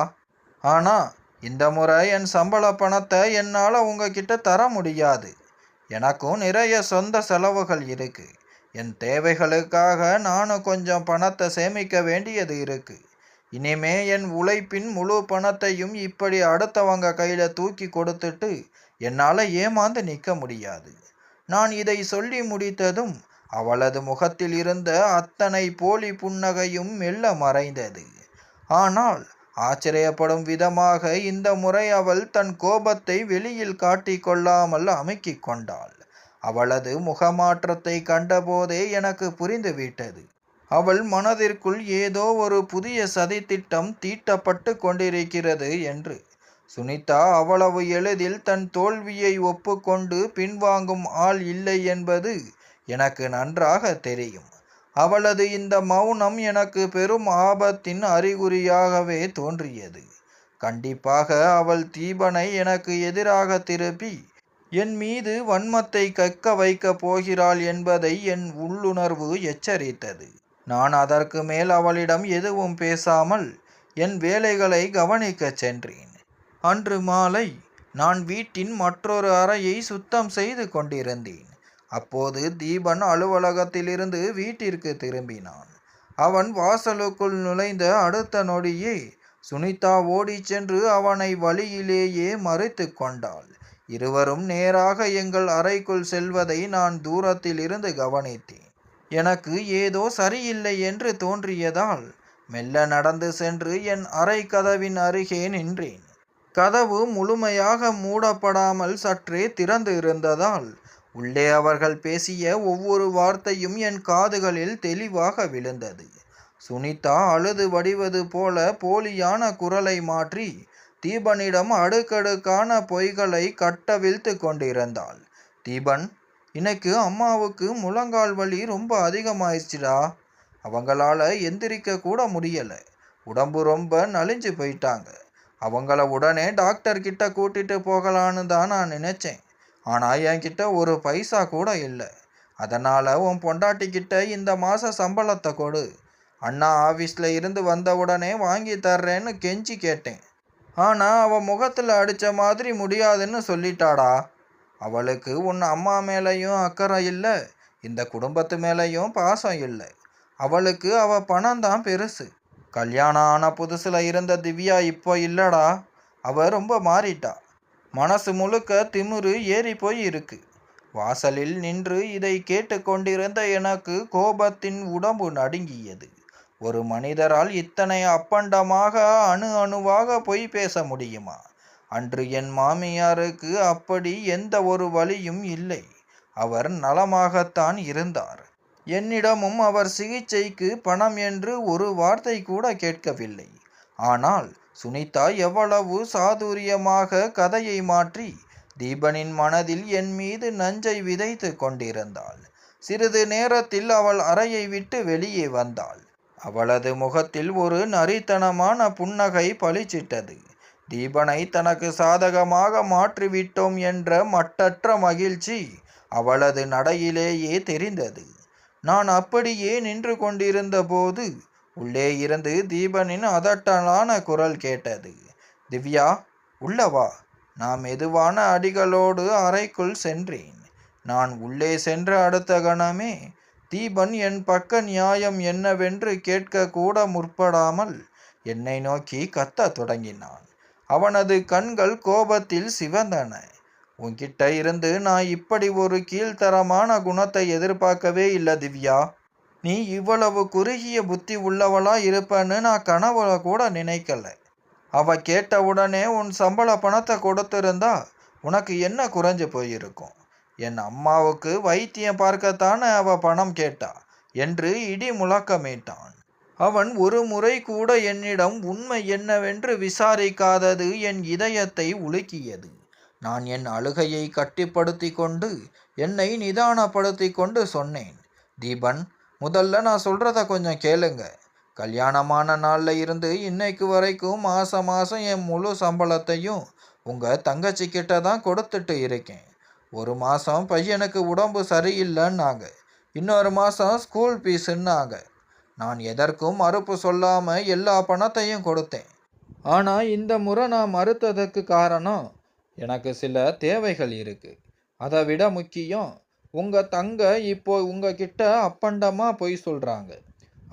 ஆனா இந்த முறை என் சம்பள பணத்தை என்னால் உங்ககிட்ட தர முடியாது. எனக்கும் நிறைய சொந்த செலவுகள் இருக்கு. என் தேவைகளுக்காக நானும் கொஞ்சம் பணத்தை சேமிக்க வேண்டியது இருக்கு. இனிமே என் உழைப்பின் முழு பணத்தையும் இப்படி அடுத்தவங்க கையில தூக்கி கொடுத்துட்டு என்னால் ஏமாந்து நிற்க முடியாது. நான் இதை சொல்லி முடித்ததும் அவளது முகத்தில் இருந்த அத்தனை போலி புன்னகையும் மெல்ல மறைந்தது. ஆனால் ஆச்சரியப்படும் விதமாக இந்த முறை அவள் தன் கோபத்தை வெளியில் காட்டிக் கொள்ளாமல் அமுக்கிக் கொண்டாள். அவளது முகமாற்றத்தை கண்டபோதே எனக்கு புரிந்துவிட்டது. அவள் மனதிற்குள் ஏதோ ஒரு புதிய சதித்திட்டம் தீட்டப்பட்டு கொண்டிருக்கிறது என்று. சுனிதா அவ்வளவு எளிதில் தன் தோல்வியை ஒப்புக்கொண்டு பின்வாங்கும் ஆள் இல்லை என்பது எனக்கு நன்றாக தெரியும். அவளது இந்த மௌனம் எனக்கு பெரும் ஆபத்தின் அறிகுறியாகவே தோன்றியது. கண்டிப்பாக அவள் தீபனை எனக்கு எதிராக திருப்பி என் மீது வன்மத்தை கக்க வைக்கப் போகிறாள் என்பதை என் உள்ளுணர்வு எச்சரித்தது. நான் அதற்கு மேல் அவளிடம் எதுவும் பேசாமல் என் வேலைகளை கவனிக்கச் சென்றேன். அன்று மாலை நான் வீட்டின் மற்றொரு அறையை சுத்தம் செய்து கொண்டிருந்தேன். அப்போது தீபன் அலுவலகத்திலிருந்து வீட்டிற்கு திரும்பினான். அவன் வாசலுக்குள் நுழைந்த அடுத்த நொடியே சுனிதா ஓடிச் சென்று அவனை வழியிலேயே மறைத்து கொண்டாள். இருவரும் நேராக எங்கள் அறைக்குள் செல்வதை நான் தூரத்தில் இருந்து கவனித்தேன். எனக்கு ஏதோ சரியில்லை என்று தோன்றியதால் மெல்ல நடந்து சென்று என் அறை கதவின் அருகே நின்றேன். கதவு முழுமையாக மூடப்படாமல் சற்றே திறந்து இருந்ததால் உள்ளே அவர்கள் பேசிய ஒவ்வொரு வார்த்தையும் என் காதுகளில் தெளிவாக விழுந்தது. சுனிதா அழுது வடிவது போல போலியான குரலை மாற்றி தீபனிடம் அடுக்கடுக்கான பொய்களை கட்டவிழ்த்து கொண்டிருந்தாள். தீபன், இன்னைக்கு அம்மாவுக்கு முழங்கால் வலி ரொம்ப அதிகமாயிடுச்சுடா. அவங்களால எந்திரிக்க கூட முடியல. உடம்பு ரொம்ப நலிஞ்சு போயிட்டாங்க. அவங்கள உடனே டாக்டர் கிட்ட கூட்டிட்டு போகலான்னு தான் நான் நினைச்சேன். ஆனால் என்கிட்ட ஒரு பைசா கூட இல்லை. அதனால் உன் பொண்டாட்டிக்கிட்ட இந்த மாதம் சம்பளத்தை கொடு. அண்ணா ஆஃபீஸில் இருந்து வந்தவுடனே வாங்கி தர்றேன்னு கெஞ்சி கேட்டேன். ஆனால் அவள் முகத்தில் அடித்த மாதிரி முடியாதுன்னு சொல்லிட்டாடா. அவளுக்கு உன் அம்மா மேலேயும் அக்கறை இல்லை, இந்த குடும்பத்து மேலேயும் பாசம் இல்லை. அவளுக்கு அவள் பணம் தான் பெருசு. கல்யாணம் ஆன புதுசில் இருந்த திவ்யா இப்போ இல்லைடா. அவள் ரொம்ப மாறிட்டா. மனசு முழுக்க திமிரு ஏறி போய் இருக்கு. வாசலில் நின்று இதை கேட்டு கொண்டிருந்த எனக்கு கோபத்தின் உடம்பு நடுங்கியது. ஒரு மனிதரால் இத்தனை அப்பண்டமாக அணு அணுவாக பொய் பேச முடியுமா? அன்று என் மாமியாருக்கு அப்படி எந்த ஒரு வழியும் இல்லை. அவர் நலமாகத்தான் இருந்தார். என்னிடமும் அவர் சிகிச்சைக்கு பணம் என்று ஒரு வார்த்தை கூட கேட்கவில்லை. ஆனால் சுனிதா எவ்வளவு சாதுரியமாக கதையை மாற்றி தீபனின் மனதில் என் மீது நஞ்சை விதைத்து கொண்டிருந்தாள். சிறிது நேரத்தில் அவள் அறையை விட்டு வெளியே வந்தாள். அவளது முகத்தில் ஒரு நரித்தனமான புன்னகை பளிச்சிட்டது. தீபனை தனக்கு சாதகமாக மாற்றிவிட்டோம் என்ற மட்டற்ற மகிழ்ச்சி அவளது நடையிலேயே தெரிந்தது. நான் அப்படியே நின்று கொண்டிருந்த போது உள்ளே இருந்து தீபனின் அதட்டலான குரல் கேட்டது. திவ்யா, உள்ளவா. நான் மெதுவான அடிகளோடு அறைக்குள் சென்றேன். நான் உள்ளே சென்ற அடுத்த கணமே தீபன் என் பக்க நியாயம் என்னவென்று கேட்க கூட முற்படாமல் என்னை நோக்கி கத்தத் தொடங்கினான். அவனது கண்கள் கோபத்தில் சிவந்தன. உன்கிட்ட இருந்து நான் இப்படி ஒரு கீழ்த்தரமான குணத்தை எதிர்பார்க்கவே இல்லை திவ்யா. நீ இவ்வளவு குறுகிய புத்தி உள்ளவளா இருப்பன்னு நான் கனவுல கூட நினைக்கல. அவ கேட்டவுடனே உன் சம்பள பணத்தை கொடுத்திருந்தா உனக்கு என்ன குறைஞ்சு போயிருக்கும்? என் அம்மாவுக்கு வைத்தியம் பார்க்கத்தானே அவ பணம் கேட்டா என்று இடி முழக்கமிட்டான். அவன் ஒரு முறை கூட என்னிடம் உண்மை என்னவென்று விசாரிக்காதது என் இதயத்தை உலுக்கியது. நான் என் அழுகையை கட்டிப்படுத்தி கொண்டு என்னை நிதானப்படுத்தி கொண்டு சொன்னேன், தீபன், முதல்ல நான் சொல்றத கொஞ்சம் கேளுங்க. கல்யாணமான நாள்ல இருந்து இன்னைக்கு வரைக்கும் மாசம் மாசம் என் முழு சம்பளத்தையும் உங்க தங்கச்சி கிட்ட தான் கொடுத்துட்டு இருக்கேன். ஒரு மாசம் பையனுக்கு உடம்பு சரியில்லைன்னாங்க, இன்னொரு மாசம் ஸ்கூல் ஃபீஸுன்னாங்க. நான் எதற்கும் மறுப்பு சொல்லாம எல்லா பணத்தையும் கொடுத்தேன். ஆனா இந்த முறை நான் மறுத்ததுக்கு காரணம், எனக்கு சில தேவைகள் இருக்கு. அதை விட முக்கியம், உங்க தங்க இப்போ உங்ககிட்ட அப்பண்டமா பொய் சொல்றாங்க.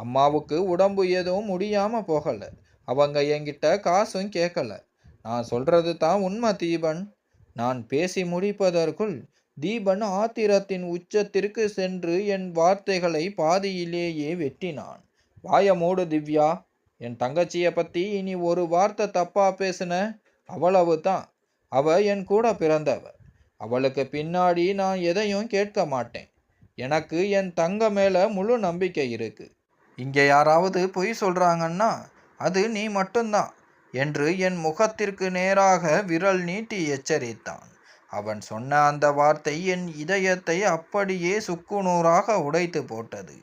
அம்மாவுக்கு உடம்பு எதுவும் முடியாம போகல. அவங்க என்கிட்ட காசும் கேட்கல. நான் சொல்றது தான் உண்மை தீபன். நான் பேசி முடிப்பதற்குள் தீபன் ஆத்திரத்தின் உச்சத்திற்கு சென்று என் வார்த்தைகளை பாதியிலேயே வெட்டினான். வாய மூடு திவ்யா. என் தங்கச்சிய பத்தி இனி ஒரு வார்த்தை தப்பா பேசுன, அவ்வளவு தான். அவ என் கூட பிறந்தவ. அவளுக்கு பின்னாடி நான் எதையும் கேட்க மாட்டேன். எனக்கு என் தங்க மேல முழு நம்பிக்கை இருக்கு. இங்க யாராவது பொய் சொல்றாங்கன்னா அது நீ மட்டும்தான் என்று என் முகத்திற்கு நேராக விரல் நீட்டி எச்சரித்தான். அவன் சொன்ன அந்த வார்த்தை என் இதயத்தை அப்படியே சுக்குநூறாக உடைத்து போட்டது.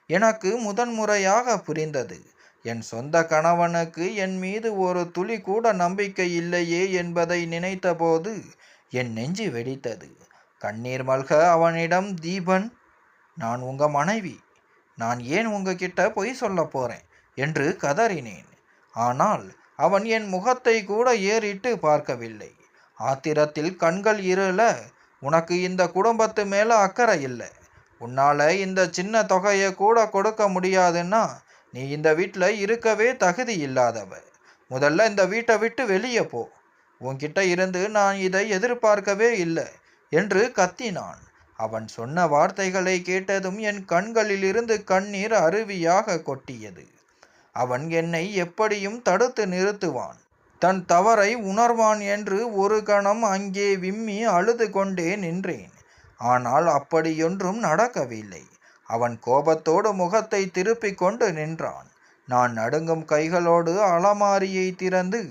எனக்கு முதன்முறையாக புரிந்தது, என் சொந்த கணவனுக்கு என் மீது ஒரு துளி கூட நம்பிக்கை இல்லையே என்பதை நினைத்தபோது என் நெஞ்சு வெடித்தது. கண்ணீர் மல்க அவனிடம், தீபன், நான் உங்க மனைவி. நான் ஏன் உங்ககிட்ட பொய் சொல்ல போறேன் என்று கதறினேன். ஆனால் அவன் என் முகத்தை கூட ஏறிட்டு பார்க்கவில்லை. ஆத்திரத்தில் கண்கள் இருள, உனக்கு இந்த குடும்பத்து மேல அக்கறை இல்லை. உன்னால இந்த சின்ன தொகையை கூட கொடுக்க முடியாதுன்னா நீ இந்த வீட்டில் இருக்கவே தகுதி இல்லாதவ. முதல்ல இந்த வீட்டை விட்டு வெளியே போ. உன்கிட்ட இருந்து நான் இதை எதிர்பார்க்கவே இல்லை என்று கத்தினான். அவன் சொன்ன வார்த்தைகளை கேட்டதும் என் கண்களிலிருந்து கண்ணீர் அருவியாக கொட்டியது. அவன் என்னை எப்படியும் தடுத்து நிறுத்துவான், தன் தவறை உணர்வான் என்று ஒரு கணம் அங்கே விம்மி அழுது கொண்டே நின்றேன். ஆனால் அப்படியொன்றும் நடக்கவில்லை. அவன் கோபத்தோடு முகத்தை திருப்பிக் கொண்டு நின்றான். நான் நடுங்கும் கைகளோடு அலமாரியை திறந்து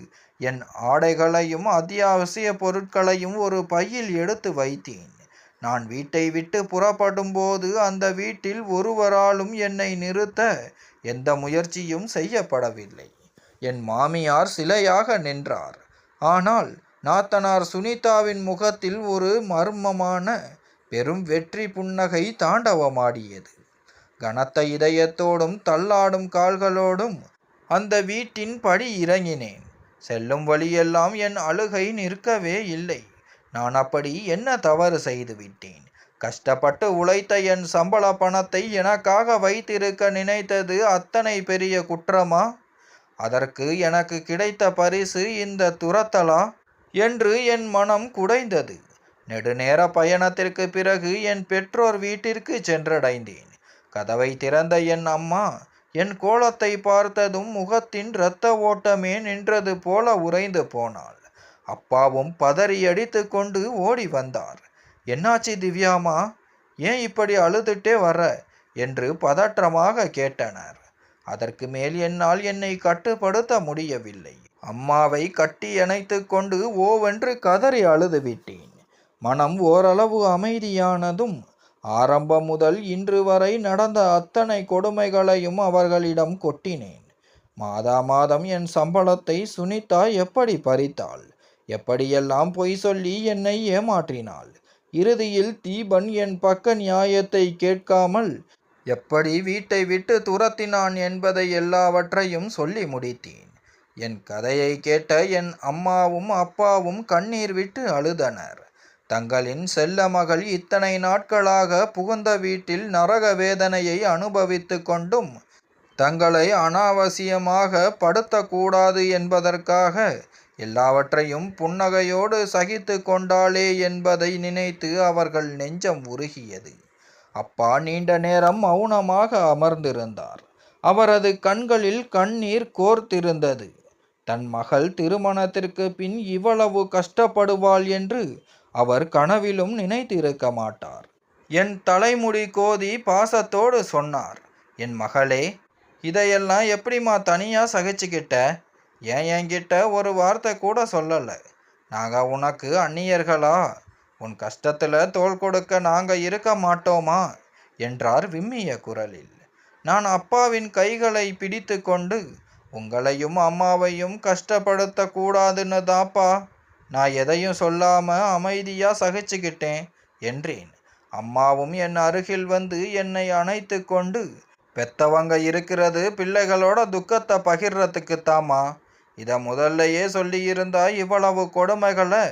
என் ஆடைகளையும் அத்தியாவசிய பொருட்களையும் ஒரு பையில் எடுத்து வைத்தேன். நான் வீட்டை விட்டு புறப்படும் போது அந்த வீட்டில் ஒருவராலும் என்னை நிறுத்த எந்த முயற்சியும் செய்யப்படவில்லை. என் மாமியார் சிலையாக நின்றார். ஆனால் நாத்தனார் சுனிதாவின் முகத்தில் ஒரு மர்மமான பெரும் வெற்றி புன்னகை தாண்டவமாடியது. கனத்த இதயத்தோடும் தள்ளாடும் கால்களோடும் அந்த வீட்டின் படி இறங்கினேன். செல்லும் வழியெல்லாம் என் அழுகை நிற்கவே இல்லை. நான் அப்படி என்ன தவறு செய்து விட்டேன்? கஷ்டப்பட்டு உழைத்த என் சம்பள பணத்தை எனக்காக வைத்திருக்க நினைத்தது அத்தனை பெரிய குற்றமா? அதற்கு எனக்கு கிடைத்த பரிசு இந்த துரத்தலா என்று என் மனம் குடைந்தது. நெடுநேர பயணத்திற்கு பிறகு என் பெற்றோர் வீட்டிற்கு சென்றடைந்தேன். கதவை திறந்த என் அம்மா என் கோலத்தை பார்த்ததும் முகத்தின் இரத்த ஓட்டமே நின்றது போல உறைந்து போனாள். அப்பாவும் பதறி அடித்து கொண்டு ஓடி வந்தார். என்னாச்சு திவ்யாமா, ஏன் இப்படி அழுதுட்டே வர என்று பதற்றமாக கேட்டனர். அதற்கு மேல் என்னால் என்னை கட்டுப்படுத்த முடியவில்லை. அம்மாவை கட்டி அணைத்து கொண்டு ஓவென்று கதறி அழுது விட்டேன். மனம் ஓரளவு அமைதியானதும் ஆரம்பம் முதல் இன்று வரை நடந்த அத்தனை கொடுமைகளையும் அவர்களிடம் கொட்டினேன். மாதா மாதம் என் சம்பளத்தை சுனிதா எப்படி பறித்தாள், எப்படியெல்லாம் பொய் சொல்லி என்னை ஏமாற்றினாள், இறுதியில் தீபன் என் பக்க நியாயத்தை கேட்காமல் எப்படி வீட்டை விட்டு துரத்தினான் என்பதை எல்லாவற்றையும் சொல்லி முடித்தேன். என் கதையை கேட்ட என் அம்மாவும் அப்பாவும் கண்ணீர் விட்டு அழுதனர். தங்களின் செல்ல மகள் இத்தனை நாட்களாக புகுந்த வீட்டில் நரக வேதனையை அனுபவித்து கொண்டும் தங்களை அனாவசியமாக படுத்தக்கூடாது என்பதற்காக எல்லாவற்றையும் புன்னகையோடு சகித்து கொண்டாளே என்பதை நினைத்து அவர்கள் நெஞ்சம் உருகியது. அப்பா நீண்ட நேரம் மௌனமாக அமர்ந்திருந்தார். அவரது கண்களில் கண்ணீர் கோர்த்திருந்தது. தன் மகள் திருமணத்திற்கு பின் இவ்வளவு கஷ்டப்படுவாள் என்று அவர் கனவிலும் நினைத்திருக்க மாட்டார். என் தலைமுடி கோதி பாசத்தோடு சொன்னார், என் மகளே, இதையெல்லாம் எப்படிம்மா தனியா சகிச்சுக்கிட்ட? ஏன் என்கிட்ட ஒரு வார்த்தை கூட சொல்லலை? நாங்க உனக்கு அந்நியர்களா? உன் கஷ்டத்துல தோள் கொடுக்க நாங்க இருக்க மாட்டோமா என்றார் விம்மிய குரலில். நான் அப்பாவின் கைகளை பிடித்து கொண்டு, உங்களையும் அம்மாவையும் கஷ்டப்படுத்த கூடாதுன்னு தாப்பா நான் எதையும் சொல்லாம அமைதியா சகிச்சுக்கிட்டேன் என்றேன். அம்மாவும் என் அருகில் வந்து என்னை அணைத்து கொண்டு, பெத்தவங்க இருக்கிறது பிள்ளைகளோட துக்கத்தை பகிர்றதுக்கு தாமா. இதை முதல்லையே சொல்லியிருந்தா இவ்வளவு கொடுமைகளை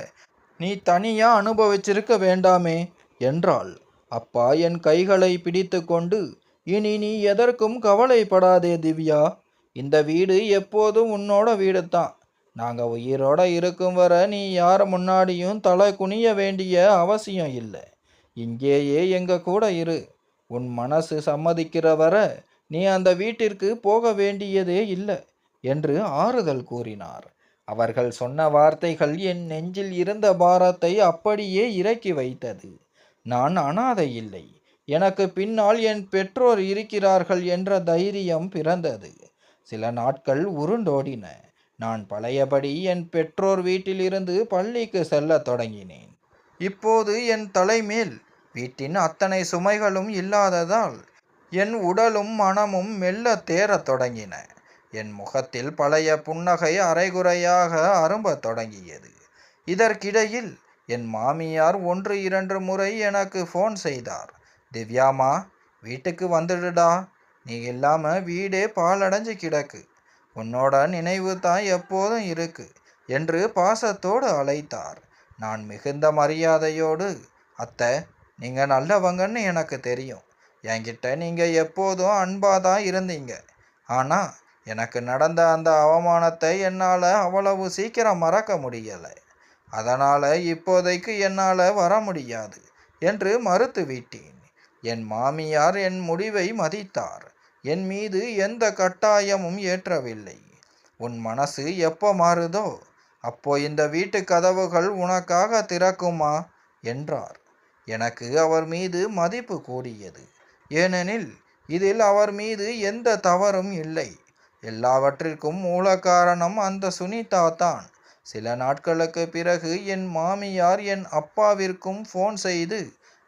நீ தனியா அனுபவிச்சிருக்க வேண்டாமே என்றாள். அப்பா என் கைகளை பிடித்து கொண்டு, இனி நீ எதற்கும் கவலைப்படாதே திவ்யா. இந்த வீடு எப்போதும் உன்னோட வீடு தான். நாங்க உயிரோட இருக்கும் வர நீ யார் முன்னாடியும் தலை குனிய வேண்டிய அவசியம் இல்லை. இங்கேயே எங்க கூட இரு. உன் மனசு சம்மதிக்கிற வர நீ அந்த வீட்டிற்கு போக வேண்டியதே இல்லை என்று ஆறுதல் கூறினார். அவர்கள் சொன்ன வார்த்தைகள் என் நெஞ்சில் இருந்த பாரத்தை அப்படியே இறக்கி வைத்தது. நான் அனாதை இல்லை, எனக்கு பின்னால் என் பெற்றோர் இருக்கிறார்கள் என்ற தைரியம் பிறந்தது. சில நாட்கள் உருண்டோடின. நான் பழையபடி என் பெற்றோர் வீட்டிலிருந்து பள்ளிக்கு செல்ல தொடங்கினேன். இப்போது என் தலைமேல் வீட்டின் அத்தனை சுமைகளும் இல்லாததால் என் உடலும் மனமும் மெல்ல தேரத் தொடங்கின. என் முகத்தில் பழைய புன்னகை அரைகுறையாக அரும்பத் தொடங்கியது. இதற்கிடையில் என் மாமியார் 1-2 முறை எனக்கு ஃபோன் செய்தார். திவ்யாமா, வீட்டுக்கு வந்துடுடா, நீ இல்லாம வீடே பாலடைஞ்சு கிடக்கு, உன்னோட நினைவு தான் எப்போதும் இருக்கு என்று பாசத்தோடு அழைத்தார். நான் மிகுந்த மரியாதையோடு, அத்தை, நீங்கள் நல்லவங்கன்னு எனக்கு தெரியும். என்கிட்ட நீங்கள் எப்போதும் அன்பாக தான் இருந்தீங்க. ஆனால் எனக்கு நடந்த அந்த அவமானத்தை என்னால் அவ்வளவு சீக்கிரம் மறக்க முடியலை. அதனால் இப்போதைக்கு என்னால் வர முடியாது என்று மறுத்துவிட்டேன். என் மாமியார் என் முடிவை மதித்தார். என் மீது எந்த கட்டாயமும் ஏற்றவில்லை. உன் மனசு எப்போ மாறுதோ அப்போ இந்த வீட்டு கதவுகள் உனக்காக திறக்குமா என்றார். எனக்கு அவர் மீது மதிப்பு கூடியது. ஏனெனில் இதில் அவர் மீது எந்த தவறும் இல்லை. எல்லாவற்றிற்கும் மூல காரணம் அந்த சுனிதா தான். சில நாட்களுக்கு பிறகு என் மாமியார் என் அப்பாவிற்கும் ஃபோன் செய்து,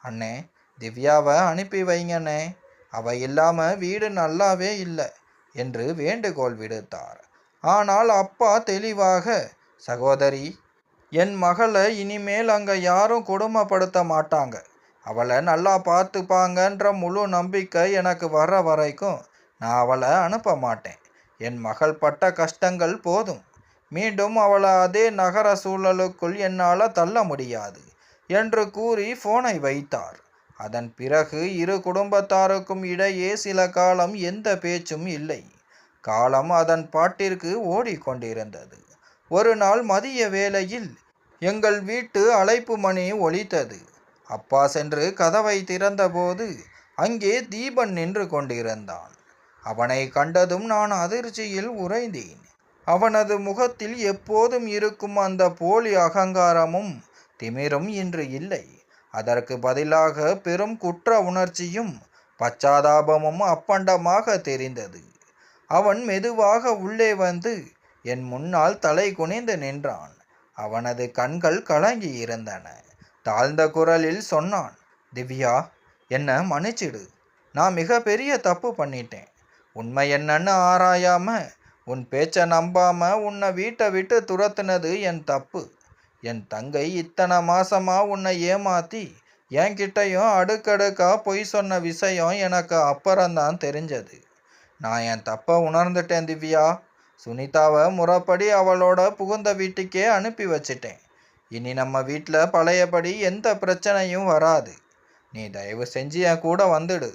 அண்ணே, திவ்யாவை அனுப்பி வைங்கண்ணே, அவ இல்லாம வீடு நல்லாவே இல்லை என்று வேண்டுகோள் விடுத்தார். ஆனால் அப்பா தெளிவாக, சகோதரி, என் மகளை இனிமேல் அங்கே யாரும் கொடுமைப்படுத்த மாட்டாங்க, அவளை நல்லா பார்த்துப்பாங்கன்ற முழு நம்பிக்கை எனக்கு வர்ற வரைக்கும் நான் அவளை அனுப்ப மாட்டேன். என் மகள் பட்ட கஷ்டங்கள் போதும். மீண்டும் அவளை அதே நகர சூழலுக்குள் என்னால் தள்ள முடியாது என்று கூறி ஃபோனை வைத்தார். அதன் பிறகு இரு குடும்பத்தாருக்கும் இடையே சில காலம் எந்த பேச்சும் இல்லை. காலம் அதன் பாட்டிற்கு ஓடிக்கொண்டிருந்தது. ஒரு நாள் மதிய வேளையில் எங்கள் வீட்டு அழைப்பு மணி ஒலித்தது. அப்பா சென்று கதவை திறந்தபோது அங்கே தீபன் நின்று கொண்டிருந்தான். அவனை கண்டதும் நான் அதிர்ச்சியில் உறைந்தேன். அவனது முகத்தில் எப்போதும் இருக்கும் அந்த போலி அகங்காரமும் திமிரும் இன்று இல்லை. அதற்கு பதிலாக பெரும் குற்ற உணர்ச்சியும் பச்சாதாபமும் அப்பண்டமாக தெரிந்தது. அவன் மெதுவாக உள்ளே வந்து என் முன்னால் தலை குனிந்து நின்றான். அவனது கண்கள் கலங்கி இருந்தன. தாழ்ந்த குரலில் சொன்னான், திவ்யா, என்ன மன்னிச்சிடு. நான் மிக பெரிய தப்பு பண்ணிட்டேன். உண்மை என்னன்னு ஆராயாம உன் பேச்சை நம்பாம உன்னை வீட்டை விட்டு துரத்துனது என் தப்பு. என் தங்கை இத்தனை மாசமா உன்னை ஏமாத்தி என்கிட்டையும் அடுக்கடுக்கா பொய் சொன்ன விஷயம் எனக்கு அப்புறம்தான் தெரிஞ்சது. நான் என் தப்பை உணர்ந்துட்டேன் திவ்யா. சுனிதாவை முறைப்படி அவளோட புகுந்த வீட்டுக்கே அனுப்பி வச்சிட்டேன். இனி நம்ம வீட்டில் பழையபடி எந்த பிரச்சனையும் வராது. நீ தயவு செஞ்சு என் கூட வந்துடு.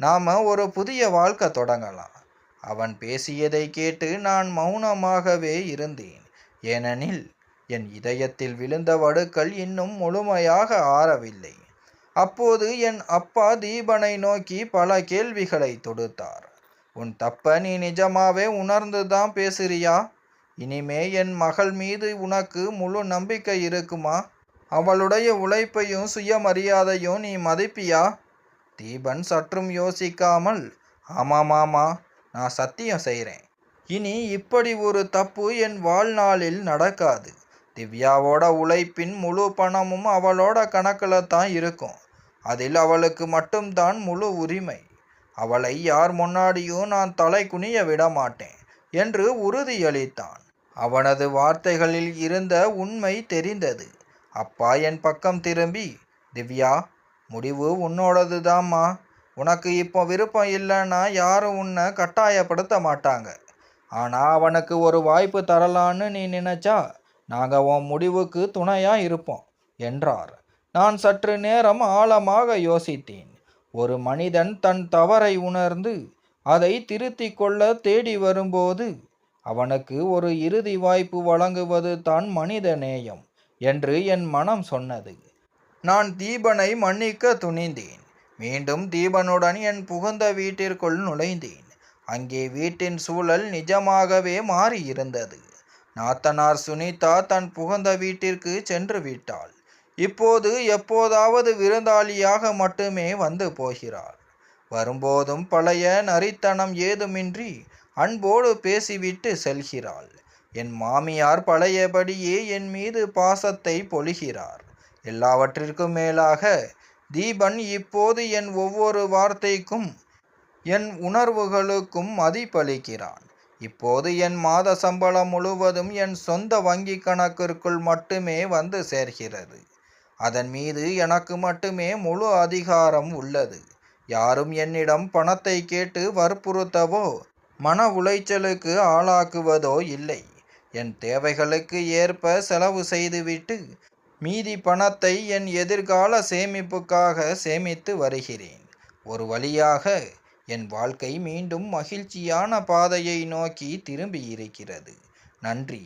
நாம் ஒரு புதிய வாழ்க்கை தொடங்கலாம். அவன் பேசியதை கேட்டு நான் மௌனமாகவே இருந்தேன். ஏனெனில் என் இதயத்தில் விழுந்த வடுக்கள் இன்னும் முழுமையாக ஆறவில்லை. அப்போது என் அப்பா தீபனை நோக்கி பல கேள்விகளை தொடுத்தார். உன் தப்ப நீ நிஜமாவே உணர்ந்து தான் பேசுறியா? இனிமே என் மகள் மீது உனக்கு முழு நம்பிக்கை இருக்குமா அவளுடைய உழைப்பையும் சுயமரியாதையும் நீ மதிப்பியா? தீபன் சற்றும் யோசிக்காமல், ஆமாமாமா, நான் சத்தியம் செய்கிறேன். இனி இப்படி ஒரு தப்பு என் வாழ்நாளில் நடக்காது. திவ்யாவோட உழைப்பின் முழு பணமும் அவளோட கணக்கில் தான் இருக்கும். அதில் அவளுக்கு மட்டும்தான் முழு உரிமை. அவளை யார் முன்னாடியும் நான் தலை குனிய விட மாட்டேன் என்று உறுதியளித்தான். அவனது வார்த்தைகளில் இருந்த உண்மை தெரிந்தது. அப்பா என் பக்கம் திரும்பி, திவ்யா, முடிவு உன்னோடது தாம்மா. உனக்கு இப்போ விருப்பம் இல்லைன்னா யாரும் உன்னை கட்டாயப்படுத்த மாட்டாங்க. ஆனால் அவனுக்கு ஒரு வாய்ப்பு தரலான்னு நீ நினைச்சா நாங்கள் உன் முடிவுக்கு துணையாக இருப்போம் என்றார். நான் சற்று நேரம் ஆழமாக யோசித்தேன். ஒரு மனிதன் தன் தவறை உணர்ந்து அதை திருத்திக் கொள்ள தேடி வரும்போது அவனுக்கு ஒரு இறுதி வாய்ப்பு வழங்குவது தான் மனித நேயம் என்று என் மனம் சொன்னது. நான் தீபனை மன்னிக்க துணிந்தேன். மீண்டும் தீபனுடன் என் புகுந்த வீட்டிற்குள் நுழைந்தேன். அங்கே வீட்டின் சூழல் நிஜமாகவே மாறியிருந்தது. நாத்தனார் சுனிதா தன் புகுந்த வீட்டிற்கு சென்று விட்டாள். இப்போது எப்போதாவது விருந்தாளியாக மட்டுமே வந்து போகிறாள். வரும்போதும் பழைய நரித்தனம் ஏதுமின்றி அன்போடு பேசிவிட்டு செல்கிறாள். என் மாமியார் பழையபடியே என் மீது பாசத்தை பொழிகிறார். எல்லாவற்றிற்கும் மேலாக தீபன் இப்போது என் ஒவ்வொரு வார்த்தைக்கும் என் உணர்வுகளுக்கும் மதிப்பளிக்கிறான். இப்போது என் மாத சம்பளம் முழுவதும் என் சொந்த வங்கி கணக்கிற்குள் மட்டுமே வந்து சேர்கிறது. அதன் மீது எனக்கு மட்டுமே முழு அதிகாரம் உள்ளது. யாரும் என்னிடம் பணத்தை கேட்டு வற்புறுத்தவோ மன உளைச்சலுக்கு ஆளாக்குவதோ இல்லை. என் தேவைகளுக்கு ஏற்ப செலவு செய்துவிட்டு மீதி பணத்தை என் எதிர்கால சேமிப்புக்காக சேமித்து வருகிறேன். ஒரு வழியாக என் வாழ்க்கை மீண்டும் மகிழ்ச்சியான பாதையை நோக்கி திரும்பியிருக்கிறது. நன்றி.